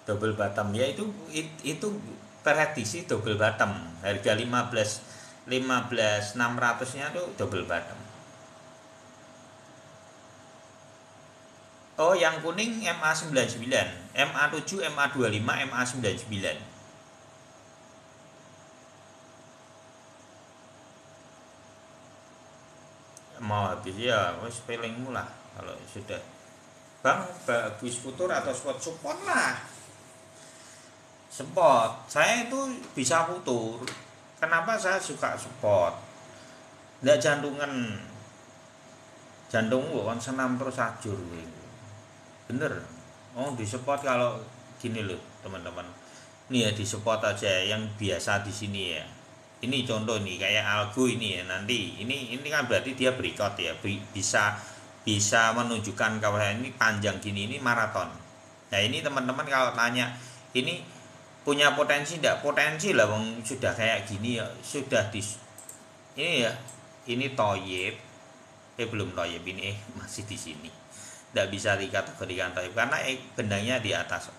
Double bottom ya, itu prediksi double bottom. Harga 15.600-nya tuh double bottom. Oh, yang kuning MA99, MA7, MA25, MA99. Mau habis ya, wis pelingmu lah kalau sudah. Bang, bagus futur atau spot, support lah. Spot, saya itu bisa futur. Kenapa saya suka spot? Nggak jantungan, jantungmu kan senam terus ajur. Bener. Oh, di spot kalau gini loh teman-teman. Nih ya, di spot aja yang biasa di sini ya. Ini contoh nih kayak algo ini ya, nanti ini kan berarti dia breakout ya, bisa menunjukkan kawasan ini panjang gini, ini maraton. Nah ini teman-teman kalau tanya ini punya potensi enggak? Potensi lah, bang, sudah kayak gini ya, sudah di ini ya, ini toyib, belum toyib ini masih di sini, tidak bisa dikategorikan toyib karena benangnya di atas.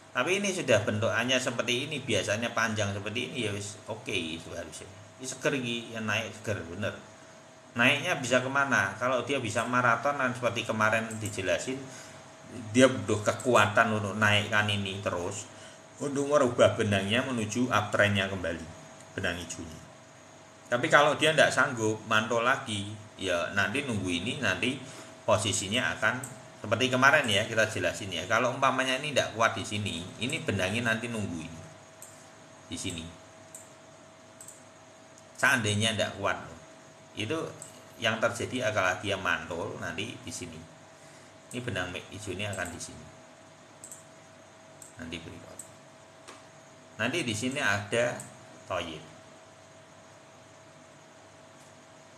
Tapi ini sudah bentukannya seperti ini, biasanya panjang seperti ini ya wis oke itu harusnya. Ini seger yang naik seger bener. Naiknya bisa kemana? Kalau dia bisa maraton dan seperti kemarin dijelasin, dia butuh kekuatan untuk naikkan ini terus untuk merubah benangnya menuju uptrendnya kembali, benang hijaunya. Tapi kalau dia tidak sanggup mantul lagi, ya nanti nunggu ini, nanti posisinya akan seperti kemarin ya kita jelasin ya. Kalau umpamanya ini tidak kuat di sini, ini benangnya nanti nunggu ini di sini. Seandainya tidak kuat, itu yang terjadi adalah dia mantul nanti di sini. Ini benang hijau ini akan di sini. Nanti berikut. Nanti di sini ada toyib.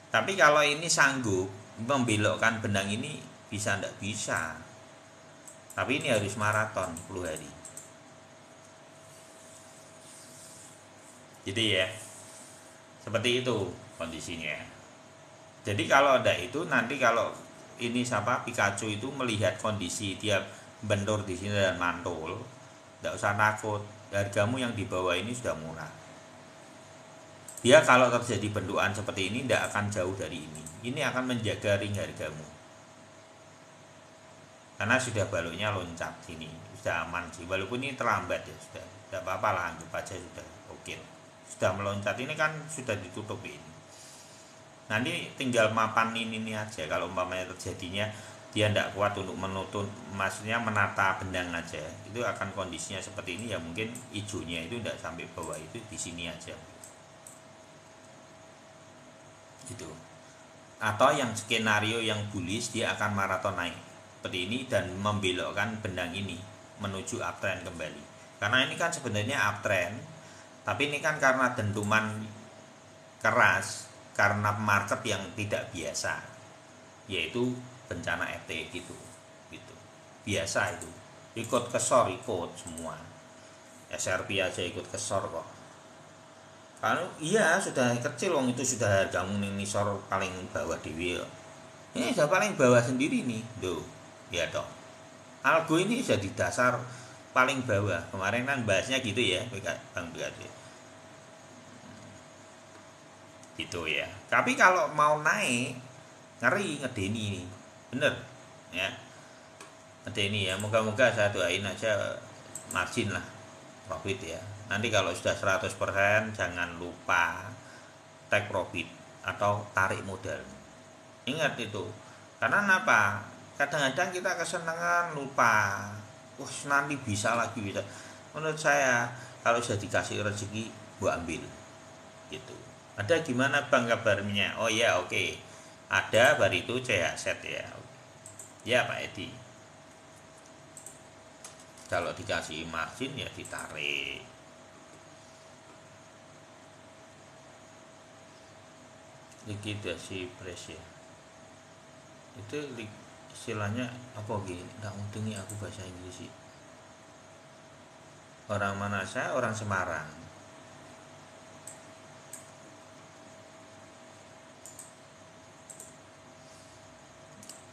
Tapi kalau ini sanggup membelokkan benang ini, bisa ndak bisa. Tapi ini harus maraton 10 hari. Jadi ya, seperti itu kondisinya. Jadi kalau ada itu nanti kalau ini siapa Pikachu itu melihat kondisi dia bentur di sini dan mantul, ndak usah takut. Hargamu yang di bawah ini sudah murah. Dia kalau terjadi bentukan seperti ini tidak akan jauh dari ini. Ini akan menjaga ring hargamu. Karena sudah baloknya loncat sini, sudah aman sih. Walaupun ini terlambat ya sudah, tidak apa-apa lah, anggap aja sudah oke. Sudah meloncat ini kan sudah ditutup ini. Nanti tinggal mapan ini aja. Kalau umpamanya terjadinya dia tidak kuat untuk menutup, maksudnya menata benang aja, itu akan kondisinya seperti ini ya, mungkin hijaunya itu tidak sampai bawah, itu di sini aja. Gitu. Atau yang skenario yang bullish, dia akan maraton naik seperti ini dan membelokkan benang ini menuju uptrend kembali. Karena ini kan sebenarnya uptrend, tapi ini kan karena dentuman keras, karena market yang tidak biasa, yaitu bencana FTX gitu. Biasa itu. Ikut kesor, ikut semua. SRP aja ikut kesor kok. Kalau iya sudah kecil wong itu sudah hargamu ning nisor paling bawah dewi. Ini sudah paling bawah sendiri nih, tuh. Ya toh. Algo ini sudah di dasar paling bawah. Kemarin kan bahasnya gitu ya, Bang BKD. Gitu ya. Tapi kalau mau naik ngeri ngedeni ini. Bener ya. Ngedeni ya. Moga-moga saya doain aja margin lah, profit ya. Nanti kalau sudah 100% jangan lupa take profit atau tarik modal. Ingat itu. Karena apa? Kadang-kadang kita kesenangan lupa. Wah, nanti bisa lagi bisa. Menurut saya kalau sudah dikasih rezeki, gua ambil. Gitu. Ada gimana Bang kabarnya? Oh ya, oke. Ada baru itu CHZ ya. Ya Pak Edi. Kalau dikasih margin ya ditarik. likuidasi fresh ya. Itu istilahnya apa gitu? Nggak ngudengi aku bahasa Inggris sih. Orang mana? Saya orang Semarang.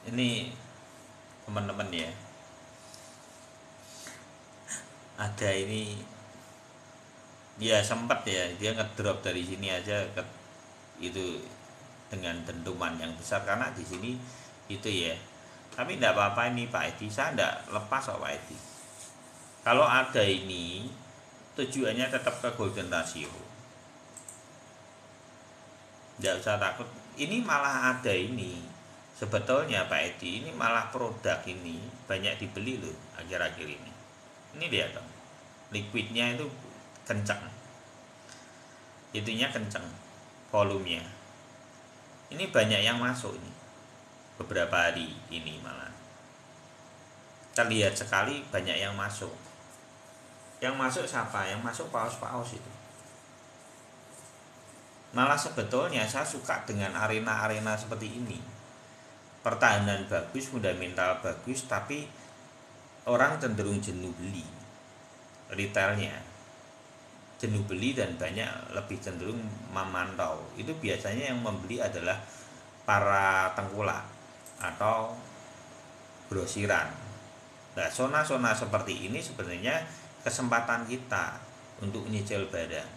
Ini teman-teman ya, ada ini ya sempat ya dia ngedrop dari sini aja ke itu dengan dentuman yang besar karena di sini itu ya. Tapi tidak apa-apa ini Pak Edi, saya tidak lepas kok Pak Edi. Kalau ada ini tujuannya tetap ke golden ratio, tidak usah takut. Ini malah ada ini sebetulnya Pak Edi, ini malah produk ini banyak dibeli loh akhir-akhir ini. Ini lihat dong, liquidnya itu kencang, itunya kencang, volumenya ini banyak yang masuk ini beberapa hari ini, malah terlihat sekali banyak yang masuk. Yang masuk siapa? Yang masuk paus-paus itu. Malah sebetulnya saya suka dengan arena-arena seperti ini, pertahanan bagus, fundamental bagus, tapi orang cenderung jenuh beli, retailnya jenuh beli dan banyak lebih cenderung memantau. Itu biasanya yang membeli adalah para tengkulak atau grosiran. Nah, zona-zona seperti ini sebenarnya kesempatan kita untuk nyicil barang.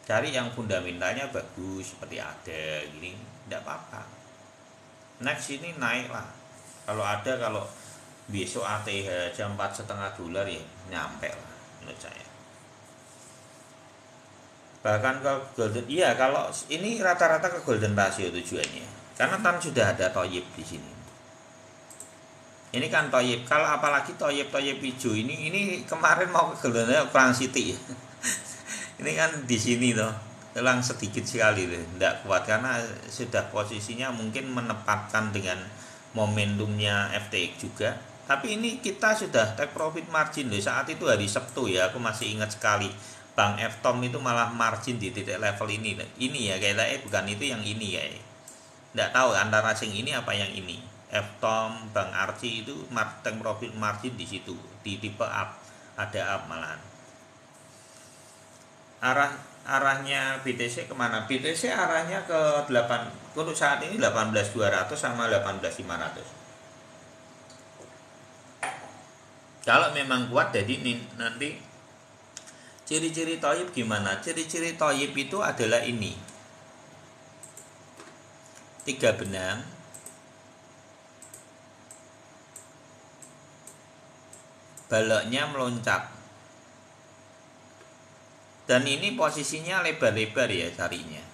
Cari yang fundamentalnya bagus seperti ada gini, tidak apa-apa. Next ini naik lah. Kalau ada, kalau besok ATH jam 4,5 dolar ya nyampe lah menurut saya. Bahkan ke golden, iya kalau ini rata-rata ke golden ratio tujuannya. Karena kan sudah ada toyib di sini. Ini kan toyib, kalau apalagi toyib hijau ini kemarin mau ke golden Frank City ya. Ini kan di sini toh, hilang sedikit sekali loh, tidak kuat karena sudah posisinya mungkin menempatkan dengan momentumnya FTX juga. Tapi ini kita sudah take profit margin loh, saat itu hari Sabtu ya, aku masih ingat sekali. Bang Ftom itu malah margin di titik level ini. Ini ya kayaknya bukan itu yang ini ya. Tidak tahu antara sing ini apa yang ini. Ftom, Bang Arci itu take profit margin di situ, di tipe up, ada up malahan. Arahnya BTC kemana? BTC arahnya ke 8, untuk saat ini 18.200 sama 18.500. Kalau memang kuat, jadi ini nanti ciri-ciri toyib gimana? Ciri-ciri toyib itu adalah ini, 3 benang, baloknya meloncat. Dan ini posisinya lebar-lebar ya carinya.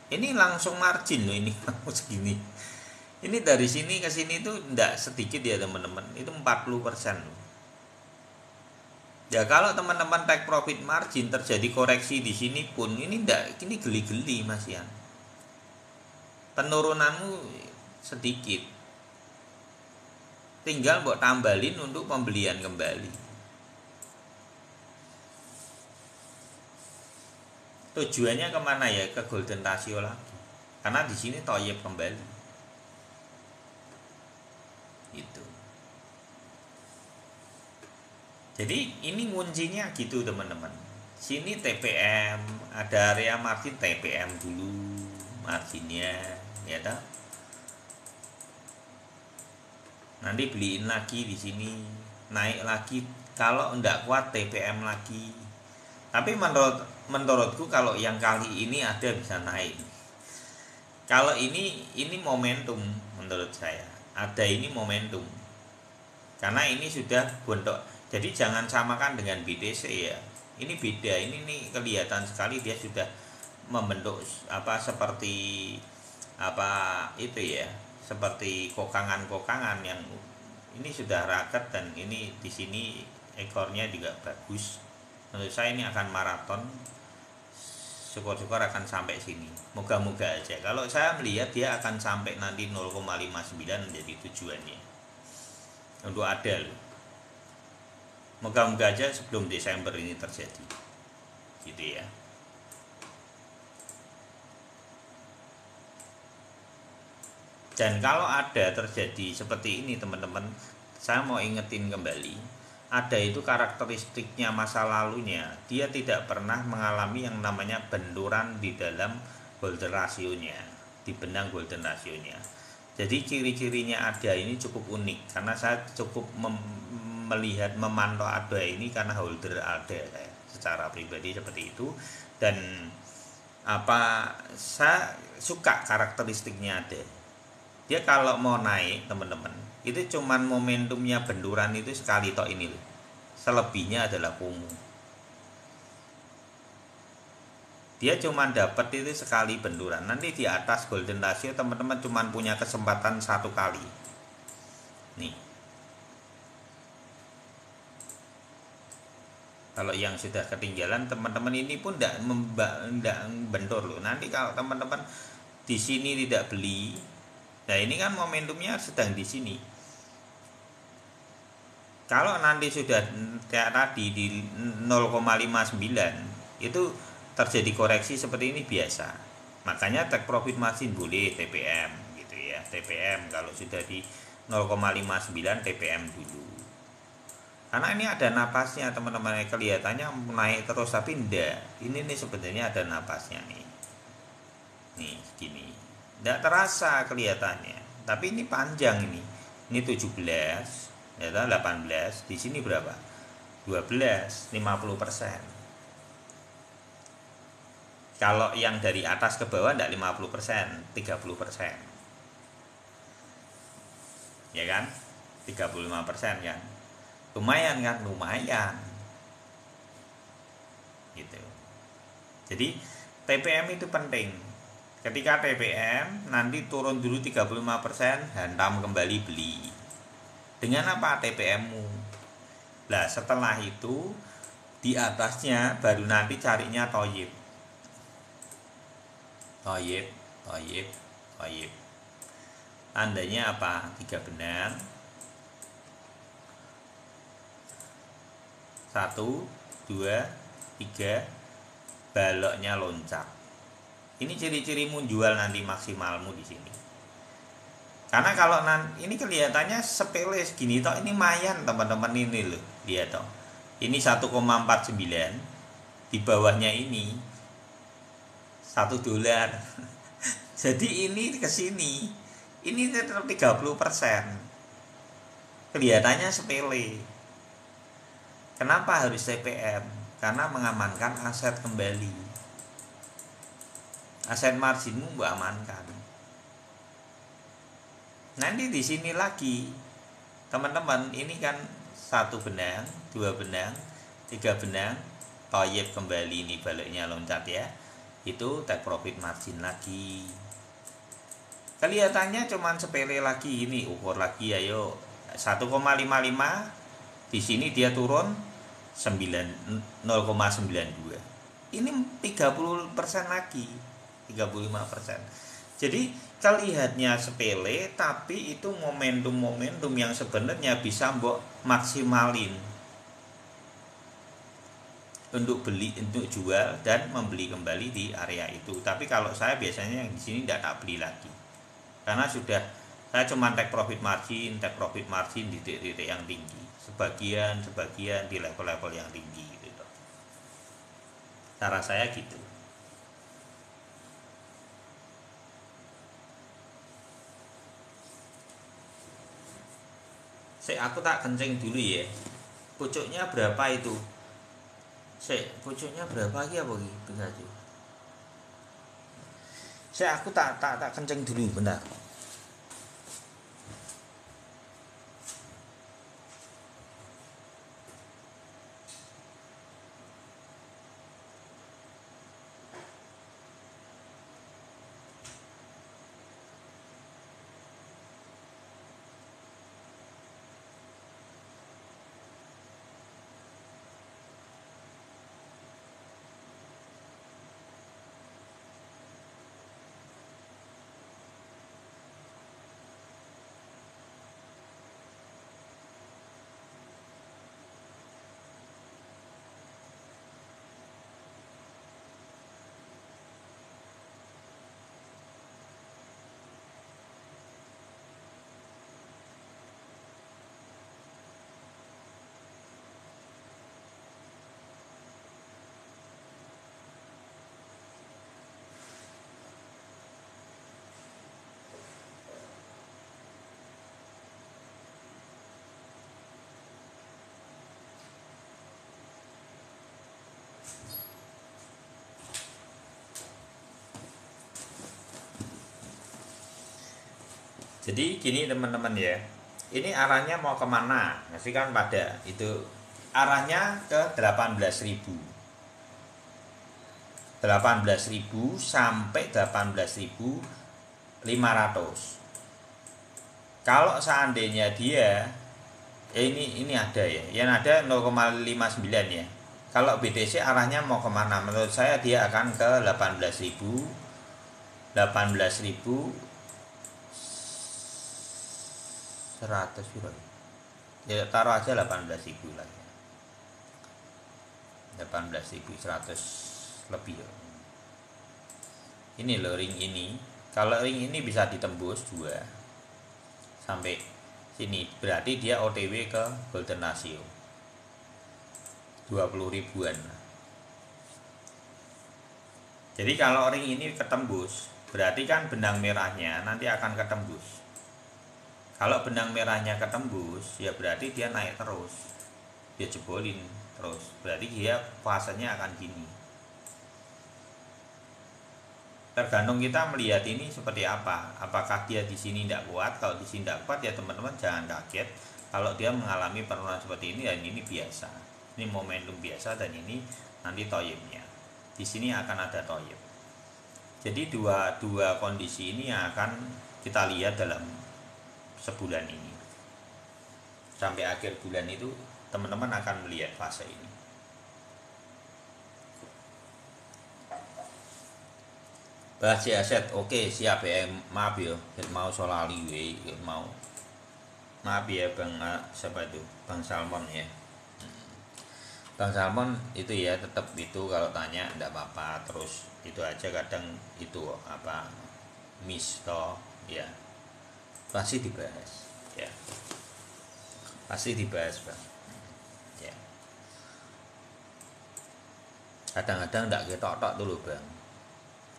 Ini langsung margin loh ini segini. Ini dari sini ke sini itu enggak sedikit ya teman-teman. Itu 40% loh. Ya kalau teman-teman take profit margin terjadi koreksi di sini pun ini enggak, ini geli-geli Mas Yan. Penurunanmu sedikit. Tinggal buat tambalin untuk pembelian kembali. Tujuannya kemana ya? Ke golden ratio lagi. Karena di sini toyib kembali. Itu. Jadi ini kuncinya gitu teman-teman. Sini TPM, ada area margin TPM dulu marginnya, ya dah. Nanti beliin lagi di sini, naik lagi. Kalau enggak kuat TPM lagi. Tapi menurutku kalau yang kali ini ada bisa naik. Kalau ini momentum menurut saya. Ada ini momentum. Karena ini sudah bentuk. Jadi jangan samakan dengan BTC ya. Ini beda. Ini nih kelihatan sekali dia sudah membentuk apa seperti apa itu ya. Seperti kokangan-kokangan yang ini sudah raket dan ini di sini ekornya juga bagus. Menurut saya ini akan maraton, syukur-syukur akan sampai sini, moga-moga aja. Kalau saya melihat dia akan sampai nanti 0,59 menjadi tujuannya untuk ada loh. Moga-moga aja sebelum Desember ini terjadi gitu ya. Dan kalau ada terjadi seperti ini teman-teman, saya mau ingetin kembali, ada itu karakteristiknya masa lalunya, dia tidak pernah mengalami yang namanya benturan di dalam golden rasionya, di benang golden rasionya. Jadi ciri-cirinya ada ini cukup unik, karena saya cukup melihat, memantau ada ini karena holder ada saya secara pribadi seperti itu. Dan saya suka karakteristiknya ada. Dia kalau mau naik teman-teman, itu cuman momentumnya benturan itu sekali tok ini loh. Selebihnya adalah kumuh. Dia cuman dapat itu sekali benturan. Nanti di atas golden ratio teman-teman cuman punya kesempatan satu kali. Nih. Kalau yang sudah ketinggalan teman-teman ini pun tidak bentur loh. Nanti kalau teman-teman di sini tidak beli, nah ini kan momentumnya sedang di sini. Kalau nanti sudah kayak tadi di 0,59 itu terjadi koreksi seperti ini biasa. Makanya take profit margin boleh TPM gitu ya. TPM kalau sudah di 0,59 TPM dulu. Karena ini ada napasnya teman-teman, kelihatannya naik terus tapi enggak. Ini nih sebenarnya ada napasnya nih. Nih gini. Enggak terasa kelihatannya. Tapi ini panjang ini. Ini 17 ya 18, di sini berapa? 12, 50%. Kalau yang dari atas ke bawah enggak 50%, 30%. Ya kan? 35% kan? Lumayan kan? Lumayan. Gitu. Jadi TPM itu penting. Ketika TPM nanti turun dulu 35%, hantam kembali beli. Dengan apa TPM-mu? Nah setelah itu di atasnya baru nanti carinya toyib. Toyib. Tandanya apa? 3 benang. 1, 2, 3, baloknya loncat. Ini ciri-cirimu jual nanti maksimalmu di sini. Karena kalau ini kelihatannya sepele segini toh, ini mayan teman-teman ini loh, lihat toh. Ini 1,49, di bawahnya ini $1. Jadi ini ke sini, ini tetap 30%. Kelihatannya sepele. Kenapa harus TPM? Karena mengamankan aset kembali. Aset marginmu mbak amankan. Nanti di sini lagi teman-teman, ini kan 1 benang, 2 benang, 3 benang, toyib kembali, ini baliknya loncat ya. Itu take profit margin lagi. Kelihatannya cuman sepele lagi, ini ukur lagi ayo 1,55, di sini dia turun 0,92. Ini 30% lagi, 35%. Jadi terlihatnya sepele, tapi itu momentum-momentum yang sebenarnya bisa mbok maksimalin untuk beli, untuk jual dan membeli kembali di area itu. Tapi kalau saya biasanya yang di sini tidak tak beli lagi, karena sudah saya cuma take profit margin di titik-titik yang tinggi, sebagian di level-level yang tinggi gitu. Cara saya gitu. Aku tak kencing dulu ya. Pucuknya berapa itu? Pucuknya berapa lagi apa lagi? Bentar aja. Aku tak kencing dulu bentar. Jadi gini teman-teman ya, ini arahnya mau kemana? Masih kan pada itu arahnya ke 18.000 sampai 18.500. Kalau seandainya dia ini ada ya, yang ada 0,59 ya. Kalau BTC arahnya mau kemana? Menurut saya dia akan ke 18.100 euro. Ya taruh aja 18.000 lah ya. 18.100 lebih ya. Ini loh ring ini. Kalau ring ini bisa ditembus 2 sampai sini, berarti dia OTW ke Golden Ratio 20 ribuan. Jadi kalau ring ini ketembus, berarti kan benang merahnya nanti akan ketembus. Kalau benang merahnya ketembus, ya berarti dia naik terus, dia jebolin terus, berarti dia fasenya akan gini. Tergantung kita melihat ini seperti apa. Apakah dia di sini tidak kuat? Kalau di sini tidak kuat ya teman-teman jangan kaget. Kalau dia mengalami penurunan seperti ini, dan ini biasa. Ini momentum biasa dan ini nanti toyibnya. Di sini akan ada toyib. Jadi dua kondisi ini yang akan kita lihat dalam sebulan ini. Sampai akhir bulan itu teman-teman akan melihat fase ini. Bahas aset, oke siap ya. Maaf ya, mau solali mau. Maaf ya Bang, siapa itu? Bang Salmon ya. Bang Salmon itu ya tetap itu kalau tanya enggak apa-apa, terus itu aja kadang itu apa miss toh ya. Pasti dibahas ya. Pasti dibahas Bang. Ya. Kadang-kadang enggak ketok-tok dulu Bang.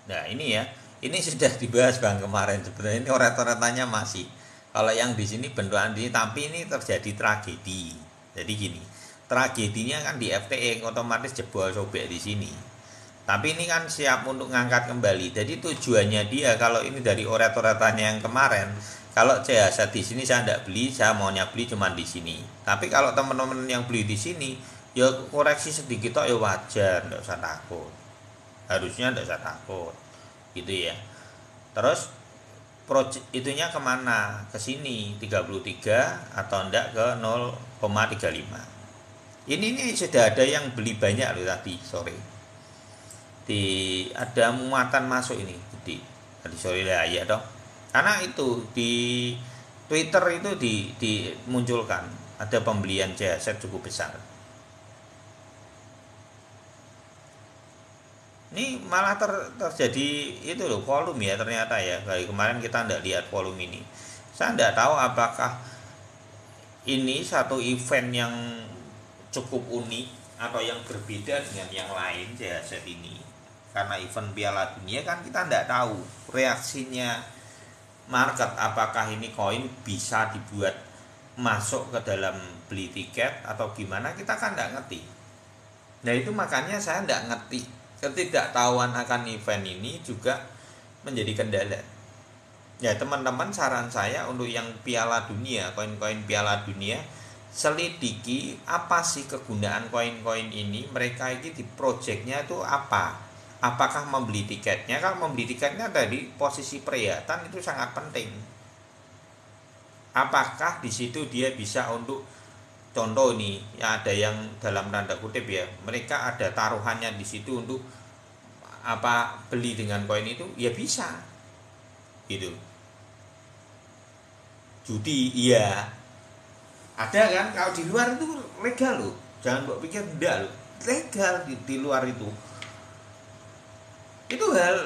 Nah ini ya, ini sudah dibahas Bang kemarin sebenarnya, ini oret-oretannya masih. Kalau yang di sini bentukan ini, tapi ini terjadi tragedi. Jadi gini, tragedinya kan di FTE otomatis jebol sobek di sini. Tapi ini kan siap untuk ngangkat kembali. Jadi tujuannya dia kalau ini dari oret-oretannya yang kemarin, kalau CHZ di sini saya tidak beli, saya maunya beli cuma di sini. Tapi kalau teman-teman yang beli di sini, ya koreksi sedikit kok ya wajar, tidak usah takut. Harusnya tidak usah takut gitu ya. Terus project itunya kemana? Ke sini 33 atau enggak ke 0,35. Ini sudah ada yang beli banyak loh tadi sore. Ada muatan masuk ini tadi sore lah ya toh. Karena itu di Twitter itu dimunculkan ada pembelian CHZ cukup besar. Ini malah terjadi itu loh, volume ya ternyata ya. Dari kemarin kita tidak lihat volume ini. Saya tidak tahu apakah ini satu event yang cukup unik atau yang berbeda dengan yang lain CHZ ini. Karena event Piala Dunia kan kita tidak tahu reaksinya market, apakah ini koin bisa dibuat masuk ke dalam beli tiket atau gimana, kita kan tidak ngerti. Nah itu makanya saya tidak ngerti. Ketidaktahuan akan event ini juga menjadi kendala. Ya teman-teman, saran saya untuk yang Piala Dunia, koin-koin Piala Dunia, selidiki apa sih kegunaan koin-koin ini. Mereka ini di projectnya itu apa? Apakah membeli tiketnya? Kalau membeli tiketnya dari posisi perhatian itu sangat penting. Apakah di situ dia bisa untuk contoh nih, ya ada yang dalam tanda kutip ya, mereka ada taruhannya di situ untuk apa beli dengan koin itu, ya bisa gitu. Judi iya ada kan, kalau di luar itu legal loh, jangan mbok pikir enggak loh, legal di luar itu hal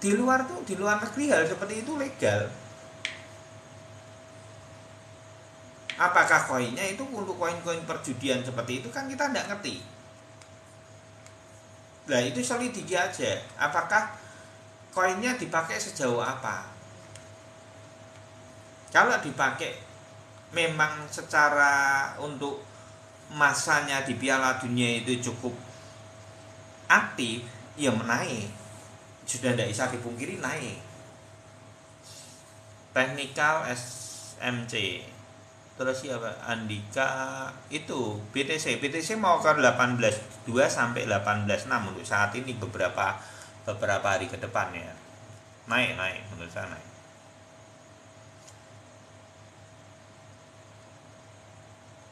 di luar tuh, di luar negeri hal seperti itu legal. Apakah koinnya itu untuk koin-koin perjudian seperti itu kan kita tidak ngerti. Nah itu selidiki aja, apakah koinnya dipakai sejauh apa. Kalau dipakai memang secara untuk masanya di Piala Dunia itu cukup aktif, ya menaik. Sudah tidak bisa dipungkiri naik. Technical SMC. Terus siapa? Andika itu BTC mau ke 18.2 sampai 18.6 untuk saat ini beberapa hari ke depan ya. Naik menurut saya naik.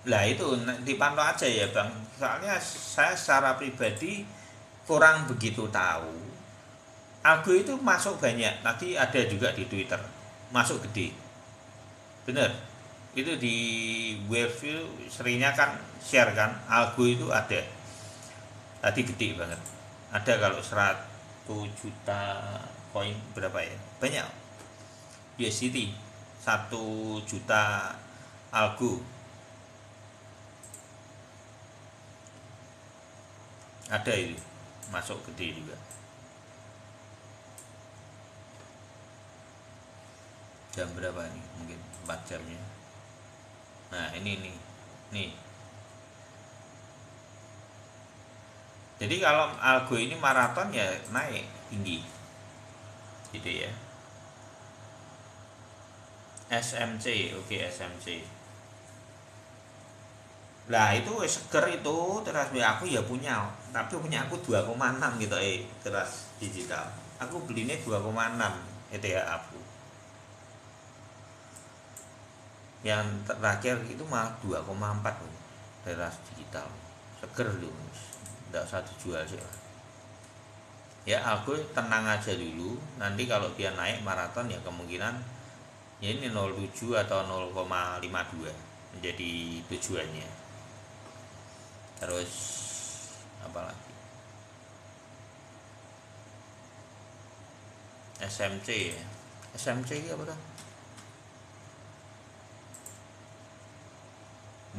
Lah itu dipantau aja ya Bang. Soalnya saya secara pribadi kurang begitu tahu. Algo itu masuk banyak. Tadi ada juga di Twitter. Masuk gede. Bener. Itu di Waveview seringnya kan share kan. Algo itu ada. Tadi gede banget. Ada kalau 100 juta koin berapa ya? Banyak. USDT 1 juta algo. Ada itu masuk gede juga. Jam berapa nih? Mungkin 4 jamnya. Nah ini nih. Jadi kalau algo ini maraton ya naik tinggi, gitu ya. SMC, oke SMC. Lah itu seger itu teras aku ya punya, tapi punya aku 2,6 gitu teras digital. Aku belinya 2,6 ETH aku. Yang terakhir itu malah 2,4 teras digital. Seger loh. Enggak usah dijual sih. Ya aku tenang aja dulu. Nanti kalau dia naik maraton ya kemungkinan ya ini 0,7 atau 0,52 menjadi tujuannya. Terus apa lagi? SMC ya. SMC ini apa tuh?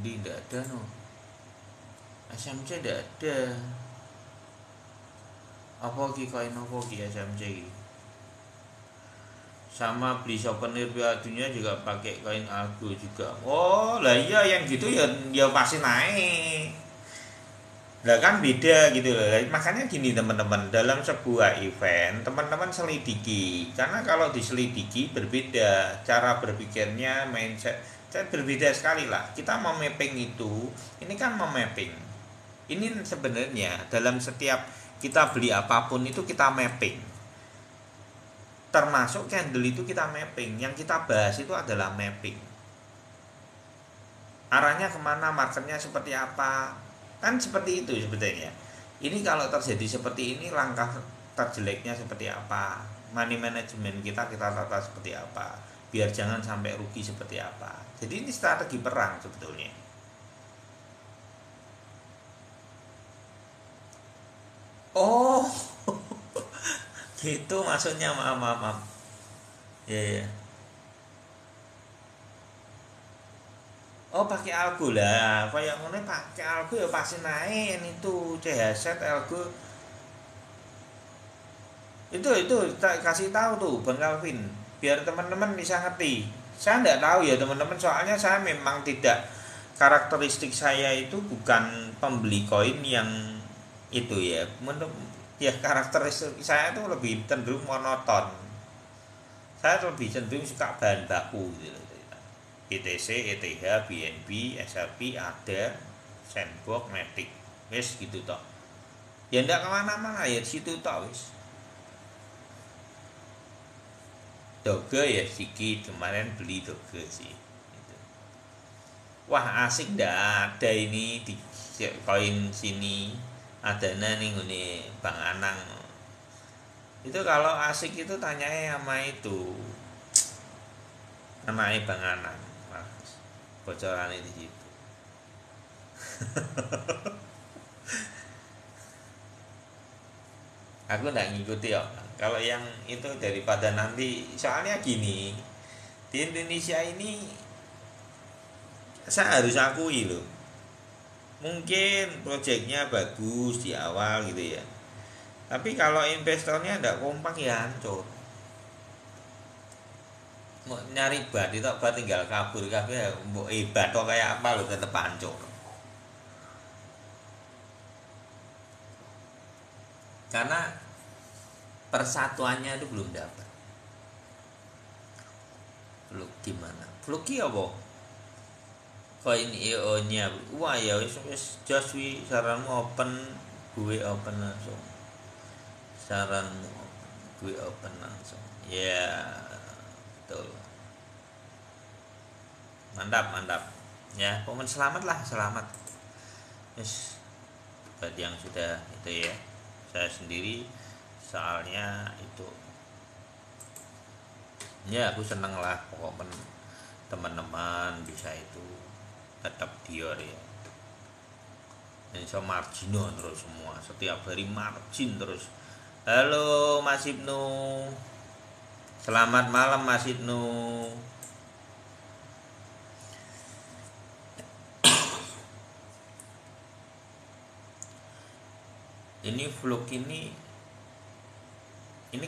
Ini tidak ada no. SMC tidak ada. Apa lagi koin apa lagi SMC ini? Sama beli souvenir Piala Dunia juga pakai koin algo juga. Oh lah iya yang gitu ya pasti naik. Lah kan beda gitu loh. Makanya gini teman-teman, dalam sebuah event teman-teman selidiki. Karena kalau diselidiki berbeda cara berpikirnya, mindset berbeda sekali lah. Kita mau mapping itu, ini kan mau mapping. Ini sebenarnya dalam setiap kita beli apapun itu kita mapping. Termasuk candle itu kita mapping. Yang kita bahas itu adalah mapping. Arahnya kemana, marketnya seperti apa. Kan seperti itu sebetulnya. Ini kalau terjadi seperti ini langkah terjeleknya seperti apa, money management kita tata seperti apa, biar jangan sampai rugi seperti apa. Jadi ini strategi perang sebetulnya. Oh gitu maksudnya, maaf ya ya. Oh pakai algo lah, kayak ngono pakai algo ya pasti naik itu CHZ algo itu kasih tahu tuh Bang Calvin biar teman-teman bisa ngerti. Saya nggak tahu ya teman-teman, soalnya saya memang tidak, karakteristik saya itu bukan pembeli koin yang itu ya. Ya karakteristik saya itu lebih cenderung monoton. Saya lebih cenderung suka bahan baku gitu. BTC, ETH, BNB, SLP ada, Sandbox, Matic, wes gitu toh. Ya ndak kemana-mana ya situ toh wes. Doge ya Siki kemarin beli Doge sih. Gitu. Wah asik dah ada ini di koin sini ada nih ini Bang Anang. Itu kalau asik itu tanyanya sama itu namanya Bang Anang. Wah, bocoran di situ. Aku nggak ngikuti ya. Kalau yang itu daripada nanti, soalnya gini, di Indonesia ini saya harus akui loh, mungkin proyeknya bagus di awal gitu ya, tapi kalau investornya nggak kompak ya hancur. Mau nyari bat itu bat tinggal kabur kabeh, mau hebat atau kayak apa lo tetap hancur. Karena persatuannya itu belum dapat. Fluk gimana? Fluki apa? Koin IO nya. Wah ya wis jos wi saranmu open, gue open langsung. Saranmu open, gue open langsung. Ya, betul. Mantap, mantap. Ya, pokoknya selamat lah, selamat. Yes, buat yang sudah itu ya. Saya sendiri soalnya itu ya aku seneng lah pokoknya teman-teman bisa itu tetap dior ya. Dan so margino terus semua setiap hari margin terus. Halo Mas Ibnu, selamat malam Mas Ibnu. Ini vlog ini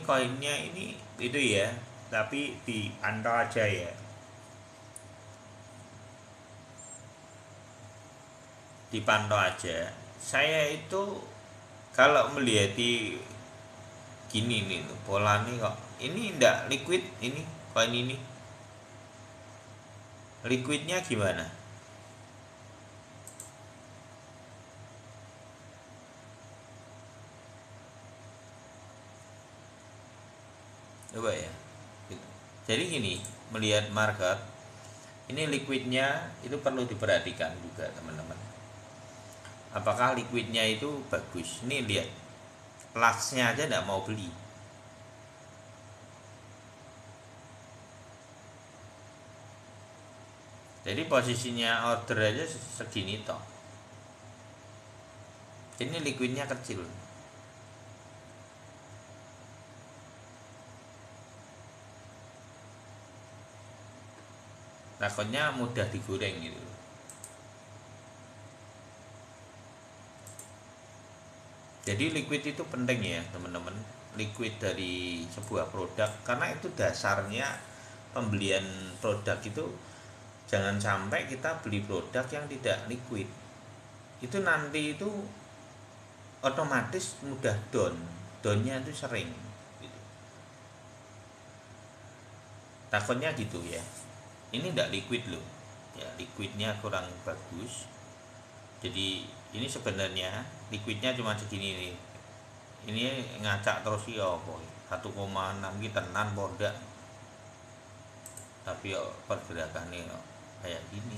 koinnya ini itu ya, tapi dipantau aja ya, dipantau aja. Saya itu kalau melihat di gini nih tuh pola nih kok ini ndak liquid ini koin ini liquidnya gimana? Coba ya. Jadi gini, melihat market ini liquidnya itu perlu diperhatikan juga teman-teman. Apakah liquidnya itu bagus? Ini lihat, plusnya aja nggak mau beli. Jadi posisinya order aja segini toh. Ini liquidnya kecil. Takutnya mudah digoreng gitu. Jadi liquid itu penting ya teman-teman. Liquid dari sebuah produk karena itu dasarnya pembelian produk itu. Jangan sampai kita beli produk yang tidak liquid. Itu nanti itu otomatis mudah down. Downnya itu sering gitu. Takutnya gitu ya. Ini tidak liquid loh. Ya, liquidnya kurang bagus. Jadi ini sebenarnya liquidnya cuma segini nih. Ini ngacak terus ya boy. 1,6 kita tenan bodak. Tapi yo pergerakannya yo kayak gini.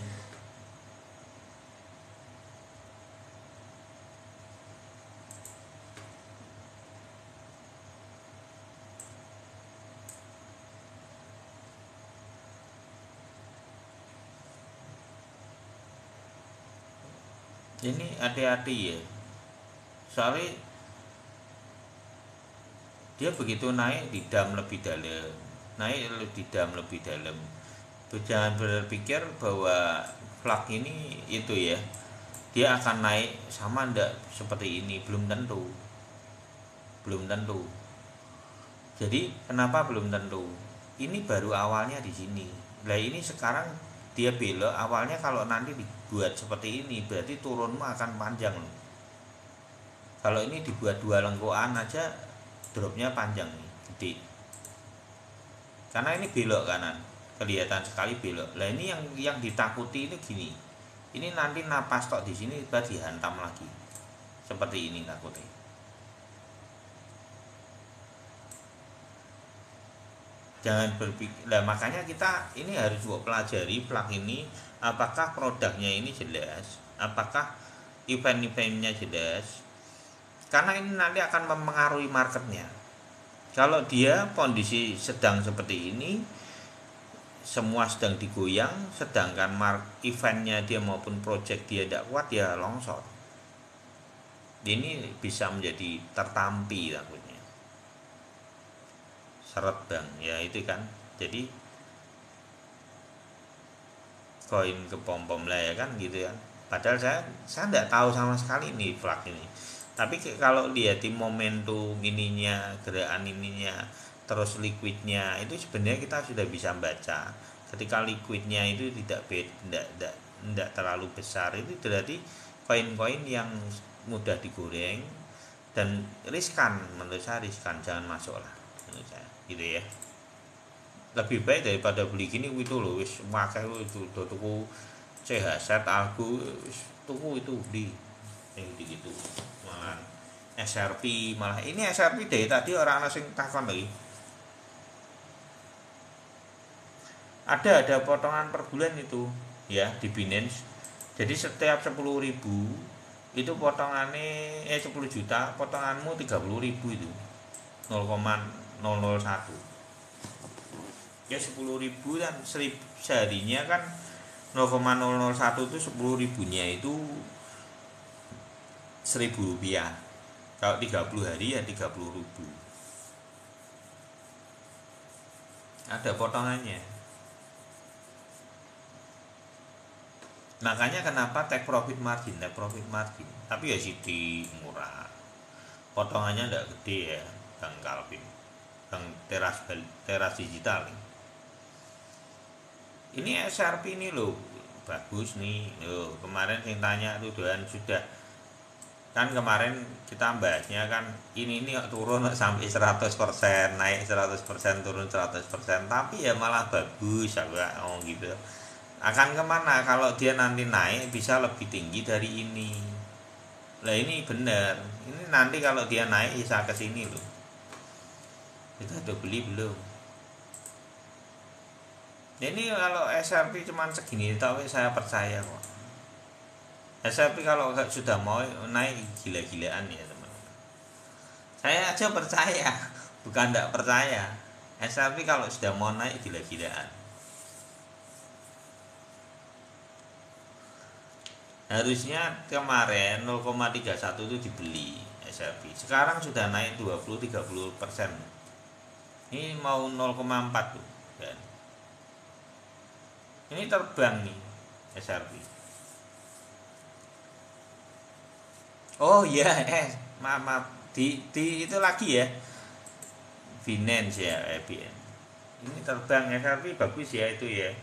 Ini hati-hati ya. Soalnya dia begitu naik di dam lebih dalam, naik di dam lebih dalam. Jangan berpikir bahwa flag ini itu ya, dia akan naik sama ndak seperti ini, belum tentu, belum tentu. Jadi kenapa belum tentu? Ini baru awalnya di sini. Nah ini sekarang dia belok awalnya, kalau nanti dibuat seperti ini berarti turunmu akan panjang loh. Kalau ini dibuat dua lengkoan aja dropnya panjang nih, gede. Karena ini belok kanan, kelihatan sekali belok. Lah ini yang ditakuti itu gini. Ini nanti napas tok di sini tiba dihantam lagi. Seperti ini takutnya. Jangan berpikir. Nah, makanya kita ini harus buat pelajari plug ini, apakah produknya ini jelas, apakah event-eventnya jelas. Karena ini nanti akan mempengaruhi marketnya. Kalau dia kondisi sedang seperti ini, semua sedang digoyang, sedangkan eventnya dia maupun project dia tidak kuat, ya longsor. Ini bisa menjadi tertampi takutnya. Seret bang, ya itu kan. Jadi koin ke pom-pom lah ya kan gitu kan. Padahal saya tidak tahu sama sekali nih flag ini. Tapi kalau lihat di momentum ininya, gerakan ininya, terus liquidnya itu sebenarnya kita sudah bisa baca. Ketika liquidnya itu tidak terlalu besar, itu berarti koin-koin yang mudah digoreng dan riskan. Menurut saya riskan, jangan masuk lah menurut saya gitu ya. lebih baik daripada beli gini itu loh, wis akeh itu tuku CHZ Algo wis tuku itu beli yang gitu malah SRP, malah ini SRP deh tadi orang ana sing takon lagi ada potongan per bulan itu ya di Binance. Jadi setiap 10.000 itu potongannya 10 juta potonganmu 30.000 itu 0,001 ya 10.000 dan seharinya kan 0,001 itu 10.000-nya itu 1.000 rupiah. Kalau 30 hari ya 30.000. Ada potongannya. Makanya kenapa take profit margin. Tapi ya sih murah. Potongannya enggak gede ya, Bang Calvin. Bang teras digital. Ini SRP ini loh, bagus nih. Loh, kemarin yang tanya tuh dan sudah kan kemarin kita bahasnya kan ini turun sampai 100%, naik 100%, turun 100%, tapi ya malah bagus agak gitu. Akan kemana kalau dia nanti naik bisa lebih tinggi dari ini. Lah ini benar. Ini nanti kalau dia naik bisa ke sini loh. Kita udah beli belum? Ini kalau SRP cuma segini tapi saya percaya kok. SRP kalau sudah mau naik gila-gilaan ya teman-teman. Saya aja percaya, bukan tidak percaya. SRP kalau sudah mau naik gila-gilaan. Harusnya kemarin 0,31 itu dibeli SRP. Sekarang sudah naik 20-30%. Ini mau 0,4 tuh. Dan ini terbang nih SRP. Oh iya, maaf di itu lagi ya. Binance ya, BN. Ini terbang SRP bagus ya itu ya.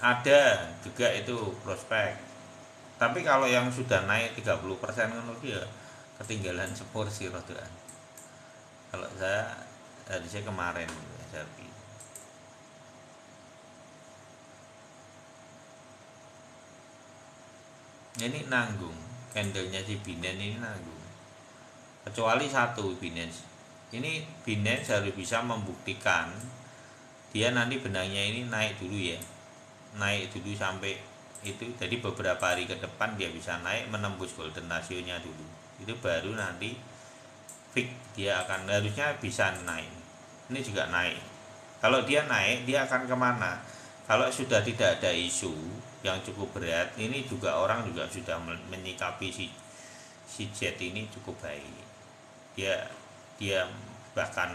Ada juga itu prospek. Tapi kalau yang sudah naik 30% kan ya ketinggalan seporsi roda. Kalau saya harusnya kemarin SRP. Ini nanggung, candlenya si Binance ini nanggung. Kecuali satu Binance. Ini Binance harus bisa membuktikan dia nanti benangnya ini naik dulu ya. Naik dulu sampai itu, jadi beberapa hari ke depan dia bisa naik menembus golden ratio-nya dulu. Itu baru nanti fix dia akan harusnya bisa naik. Ini juga naik. Kalau dia naik dia akan kemana? Kalau sudah tidak ada isu yang cukup berat, ini juga orang juga sudah menyikapi si jet ini cukup baik. Dia bahkan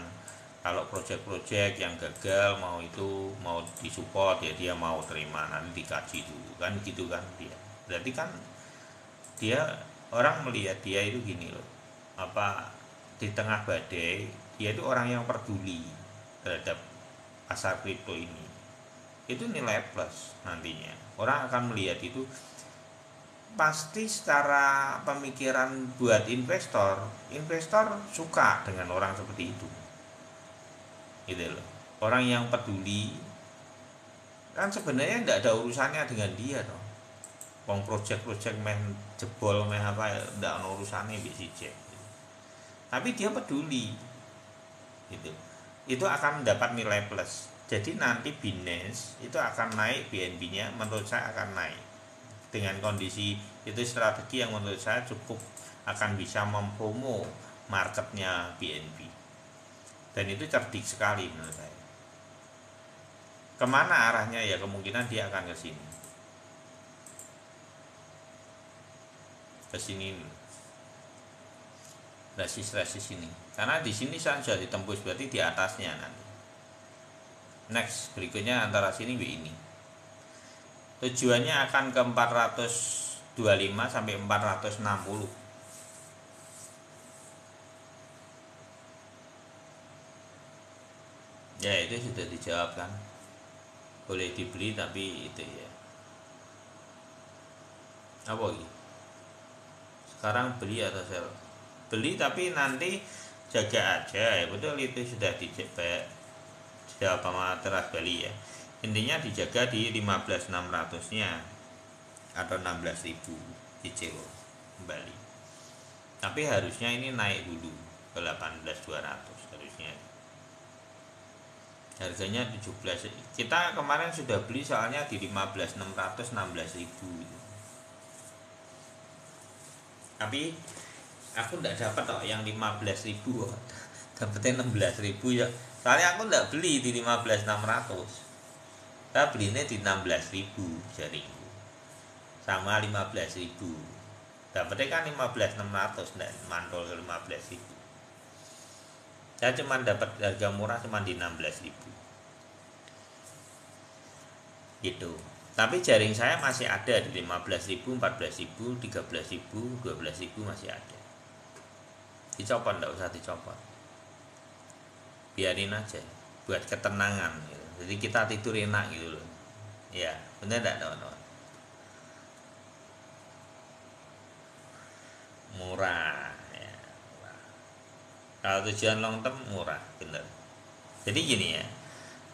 kalau proyek-proyek yang gagal mau disupport ya dia mau terima, nanti dikaji dulu kan gitu kan dia. Berarti kan dia orang melihat dia itu gini loh, apa di tengah badai dia itu orang yang peduli terhadap pasar kripto ini. Itu nilai plus nantinya. Orang akan melihat itu pasti secara pemikiran buat investor suka dengan orang seperti itu. Gitu loh. Orang yang peduli kan sebenarnya tidak ada urusannya dengan dia toh. Wong project main jebol main apa tidak ada urusannya BCJ. Tapi dia peduli. Gitu. Itu akan mendapat nilai plus. Jadi nanti Binance itu akan naik, BNB-nya menurut saya akan naik. Dengan kondisi itu strategi yang menurut saya cukup akan bisa mempromo marketnya BNB. Dan itu cerdik sekali menurut saya. Kemana arahnya ya kemungkinan dia akan ke sini. Ke sini. Resist ini. Karena di sini saya sudah ditembus berarti di atasnya nanti. Next berikutnya antara sini ini. Tujuannya akan ke 425 sampai 460. Ya itu sudah dijawab kan. Boleh dibeli tapi itu ya. Apa lagi? Sekarang beli atau sell? Beli tapi nanti jaga aja ya, betul itu sudah dijebak Jawa Teras Bali ya. Intinya dijaga di 15.600-nya atau 16.000 cicil kembali. Tapi harusnya ini naik dulu ke 18.200 harusnya. Harganya 17. Kita kemarin sudah beli soalnya di 15.600 16.000. Tapi aku enggak dapat kok yang 15.000 kok. Dapatnya 16.000 ya. Soalnya aku enggak beli di 15.600. Saya belinya di 16.000 jaringku. Sama 15.000. Dapatnya kan 15.600 dan mantul ke 15.000. Saya cuma dapat harga murah cuma di 16.000. Gitu. Tapi jaring saya masih ada di 15.000, 14.000, 13.000, 12.000 masih ada. Dicopot, enggak usah dicopot. Biarin aja buat ketenangan gitu. Jadi kita tidur enak gitu loh. Ya, benar enggak teman-teman? Murah ya, murah. Kalau tujuan long term murah, bener. Jadi gini ya.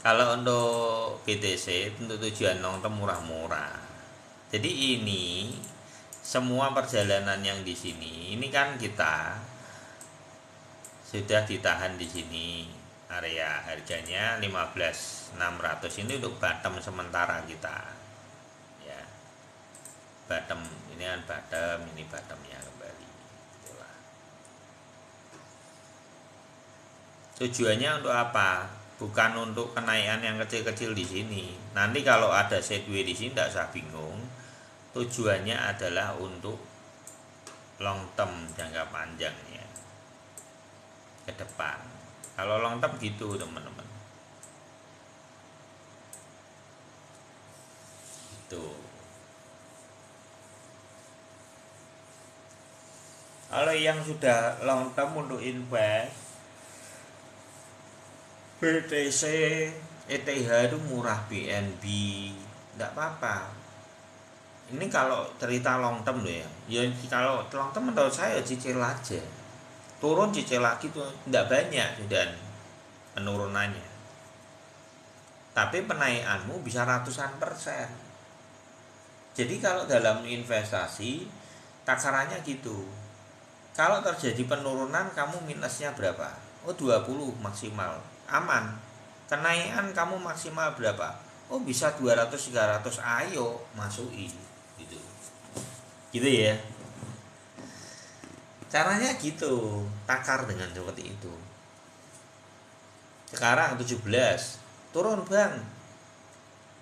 Kalau untuk BTC untuk tujuan long term murah-murah. Jadi ini semua perjalanan yang di sini ini kan kita sudah ditahan di sini area harganya 15.600 ini untuk bottom sementara kita. Ya. Bottom ini kan bottom, ini bottomnya kembali. Itulah. Tujuannya untuk apa? Bukan untuk kenaikan yang kecil-kecil di sini. Nanti kalau ada sideways di sini tidak usah bingung. Tujuannya adalah untuk long term jangka panjangnya ke depan. Kalau long term gitu teman-teman. Itu. Kalau yang sudah long term untuk invest BTC, ETH itu murah, BNB, enggak apa-apa. Ini kalau cerita long term loh ya. Ya kalau long term menurut saya cicil aja. Turun cicil lagi tuh enggak banyak dan penurunannya. Tapi penaikanmu bisa ratusan persen. Jadi kalau dalam investasi takarannya gitu. Kalau terjadi penurunan kamu minusnya berapa? Oh 20 maksimal. Aman. Kenaikan kamu maksimal berapa? Oh bisa 200 300, ayo masukin gitu. Gitu ya. Caranya gitu, takar dengan seperti itu. Sekarang 17, turun Bang.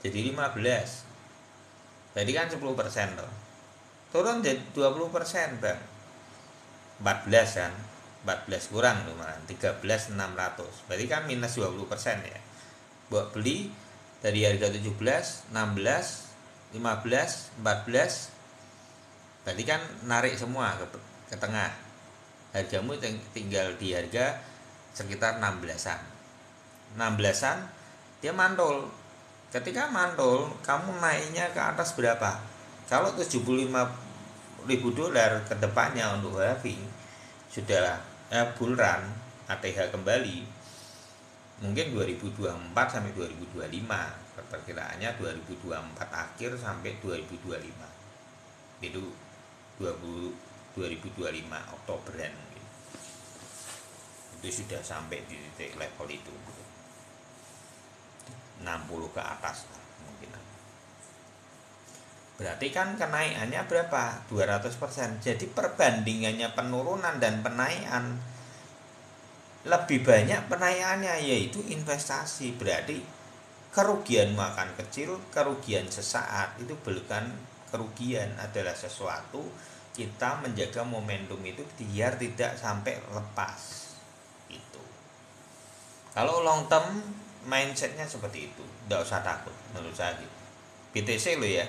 Jadi 15. Jadi kan 10% loh. Turun jadi 20%, Bang. 14 kan. 14 kurang tuh man, 13.600. Berarti kan minus 20% ya. Buat beli dari harga 17, 16, 15, 14. Berarti kan narik semua ke tengah. Hargamu tinggal di harga sekitar 16-an. 16-an dia mantul. Ketika mantul, kamu naiknya ke atas berapa? Kalau 75.000 dolar ke depannya untuk halving sudah bull run ATH kembali mungkin 2024 sampai 2025, perkiraannya 2024 akhir sampai 2025 itu 2025 Oktoberan gitu. Itu sudah sampai di titik level itu 60 ke atas mungkin. Berarti kan kenaikannya berapa? 200%. Jadi perbandingannya penurunan dan penaikan lebih banyak penaikannya, yaitu investasi. Berarti kerugianmu akan kecil, kerugian sesaat itu bukan kerugian, adalah sesuatu kita menjaga momentum itu biar tidak sampai lepas. Itu. Kalau long term mindsetnya seperti itu, tidak usah takut menurut saya gitu. BTC lo ya.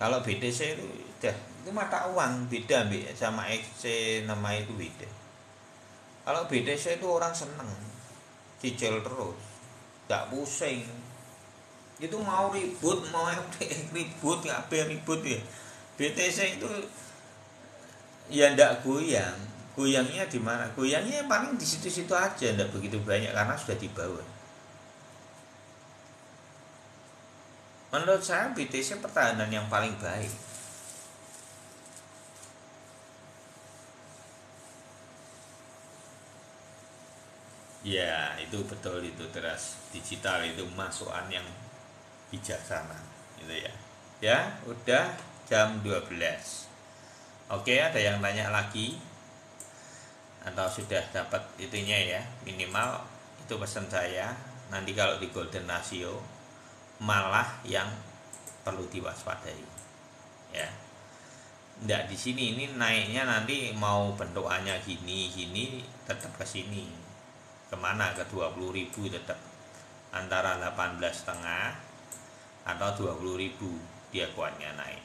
Kalau BTC itu mata uang, beda sama XC, nama itu beda. Kalau BTC itu orang seneng, cicil terus, gak pusing. Itu mau ribut, mau ribut, gak ribut ya. BTC itu ya ndak goyang. Goyangnya di mana? Goyangnya paling di situ-situ aja, ndak begitu banyak karena sudah di bawah. Menurut saya BTC pertahanan yang paling baik. Ya, itu betul, itu teras digital itu masukan yang bijaksana gitu ya. Ya, udah jam 12. Oke, ada yang tanya lagi? Atau sudah dapat itunya ya? Minimal itu pesan saya. Nanti kalau di Golden Ratio malah yang perlu diwaspadai. Ya. Enggak, di sini ini naiknya nanti mau bentukannya gini tetap ke sini. Kemana? Ke 20.000 tetap, antara 18,5 atau 20.000 dia kuatnya naik.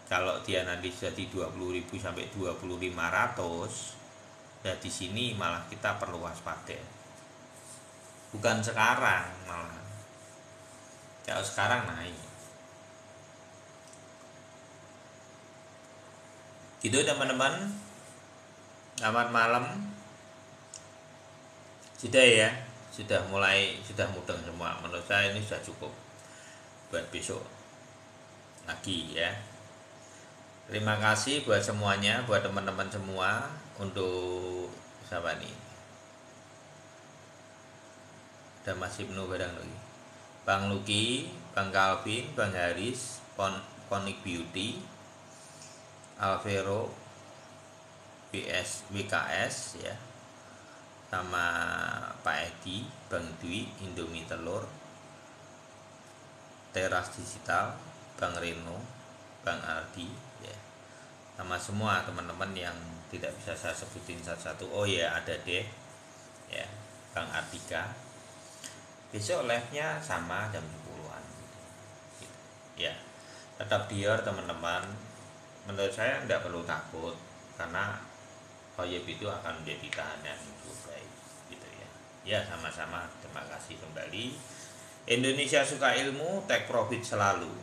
Kalau dia nanti jadi 20.000 sampai 20.500, ya di sini malah kita perlu waspada. Bukan sekarang malah. Kalau sekarang naik. Gitu teman-teman. Selamat malam. Sudah ya, sudah mudeng semua. Menurut saya ini sudah cukup buat besok lagi ya. Terima kasih buat semuanya, buat teman-teman semua. Untuk siapa nih? Udah masih penuh barang lagi. Bang Luki, Bang Calvin, Bang Haris, Konik Beauty, Alvero, WKS ya, sama Pak Edi, Bang Dwi, Indomie Telur, Teras Digital, Bang Reno, Bang Aldi ya, sama semua teman-teman yang tidak bisa saya sebutin satu-satu. Oh ya, ada deh ya, Bang Artika. Besok live-nya sama jam 10-an gitu. Ya, tetap dior teman-teman. Menurut saya tidak perlu takut, karena OYB itu akan menjadi tahanan yang cukup baik gitu ya. Ya, sama-sama, terima kasih kembali. Indonesia suka ilmu, take profit selalu.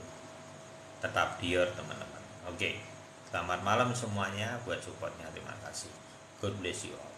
Tetap dior teman-teman. Oke, selamat malam semuanya, buat supportnya, terima kasih. God bless you all.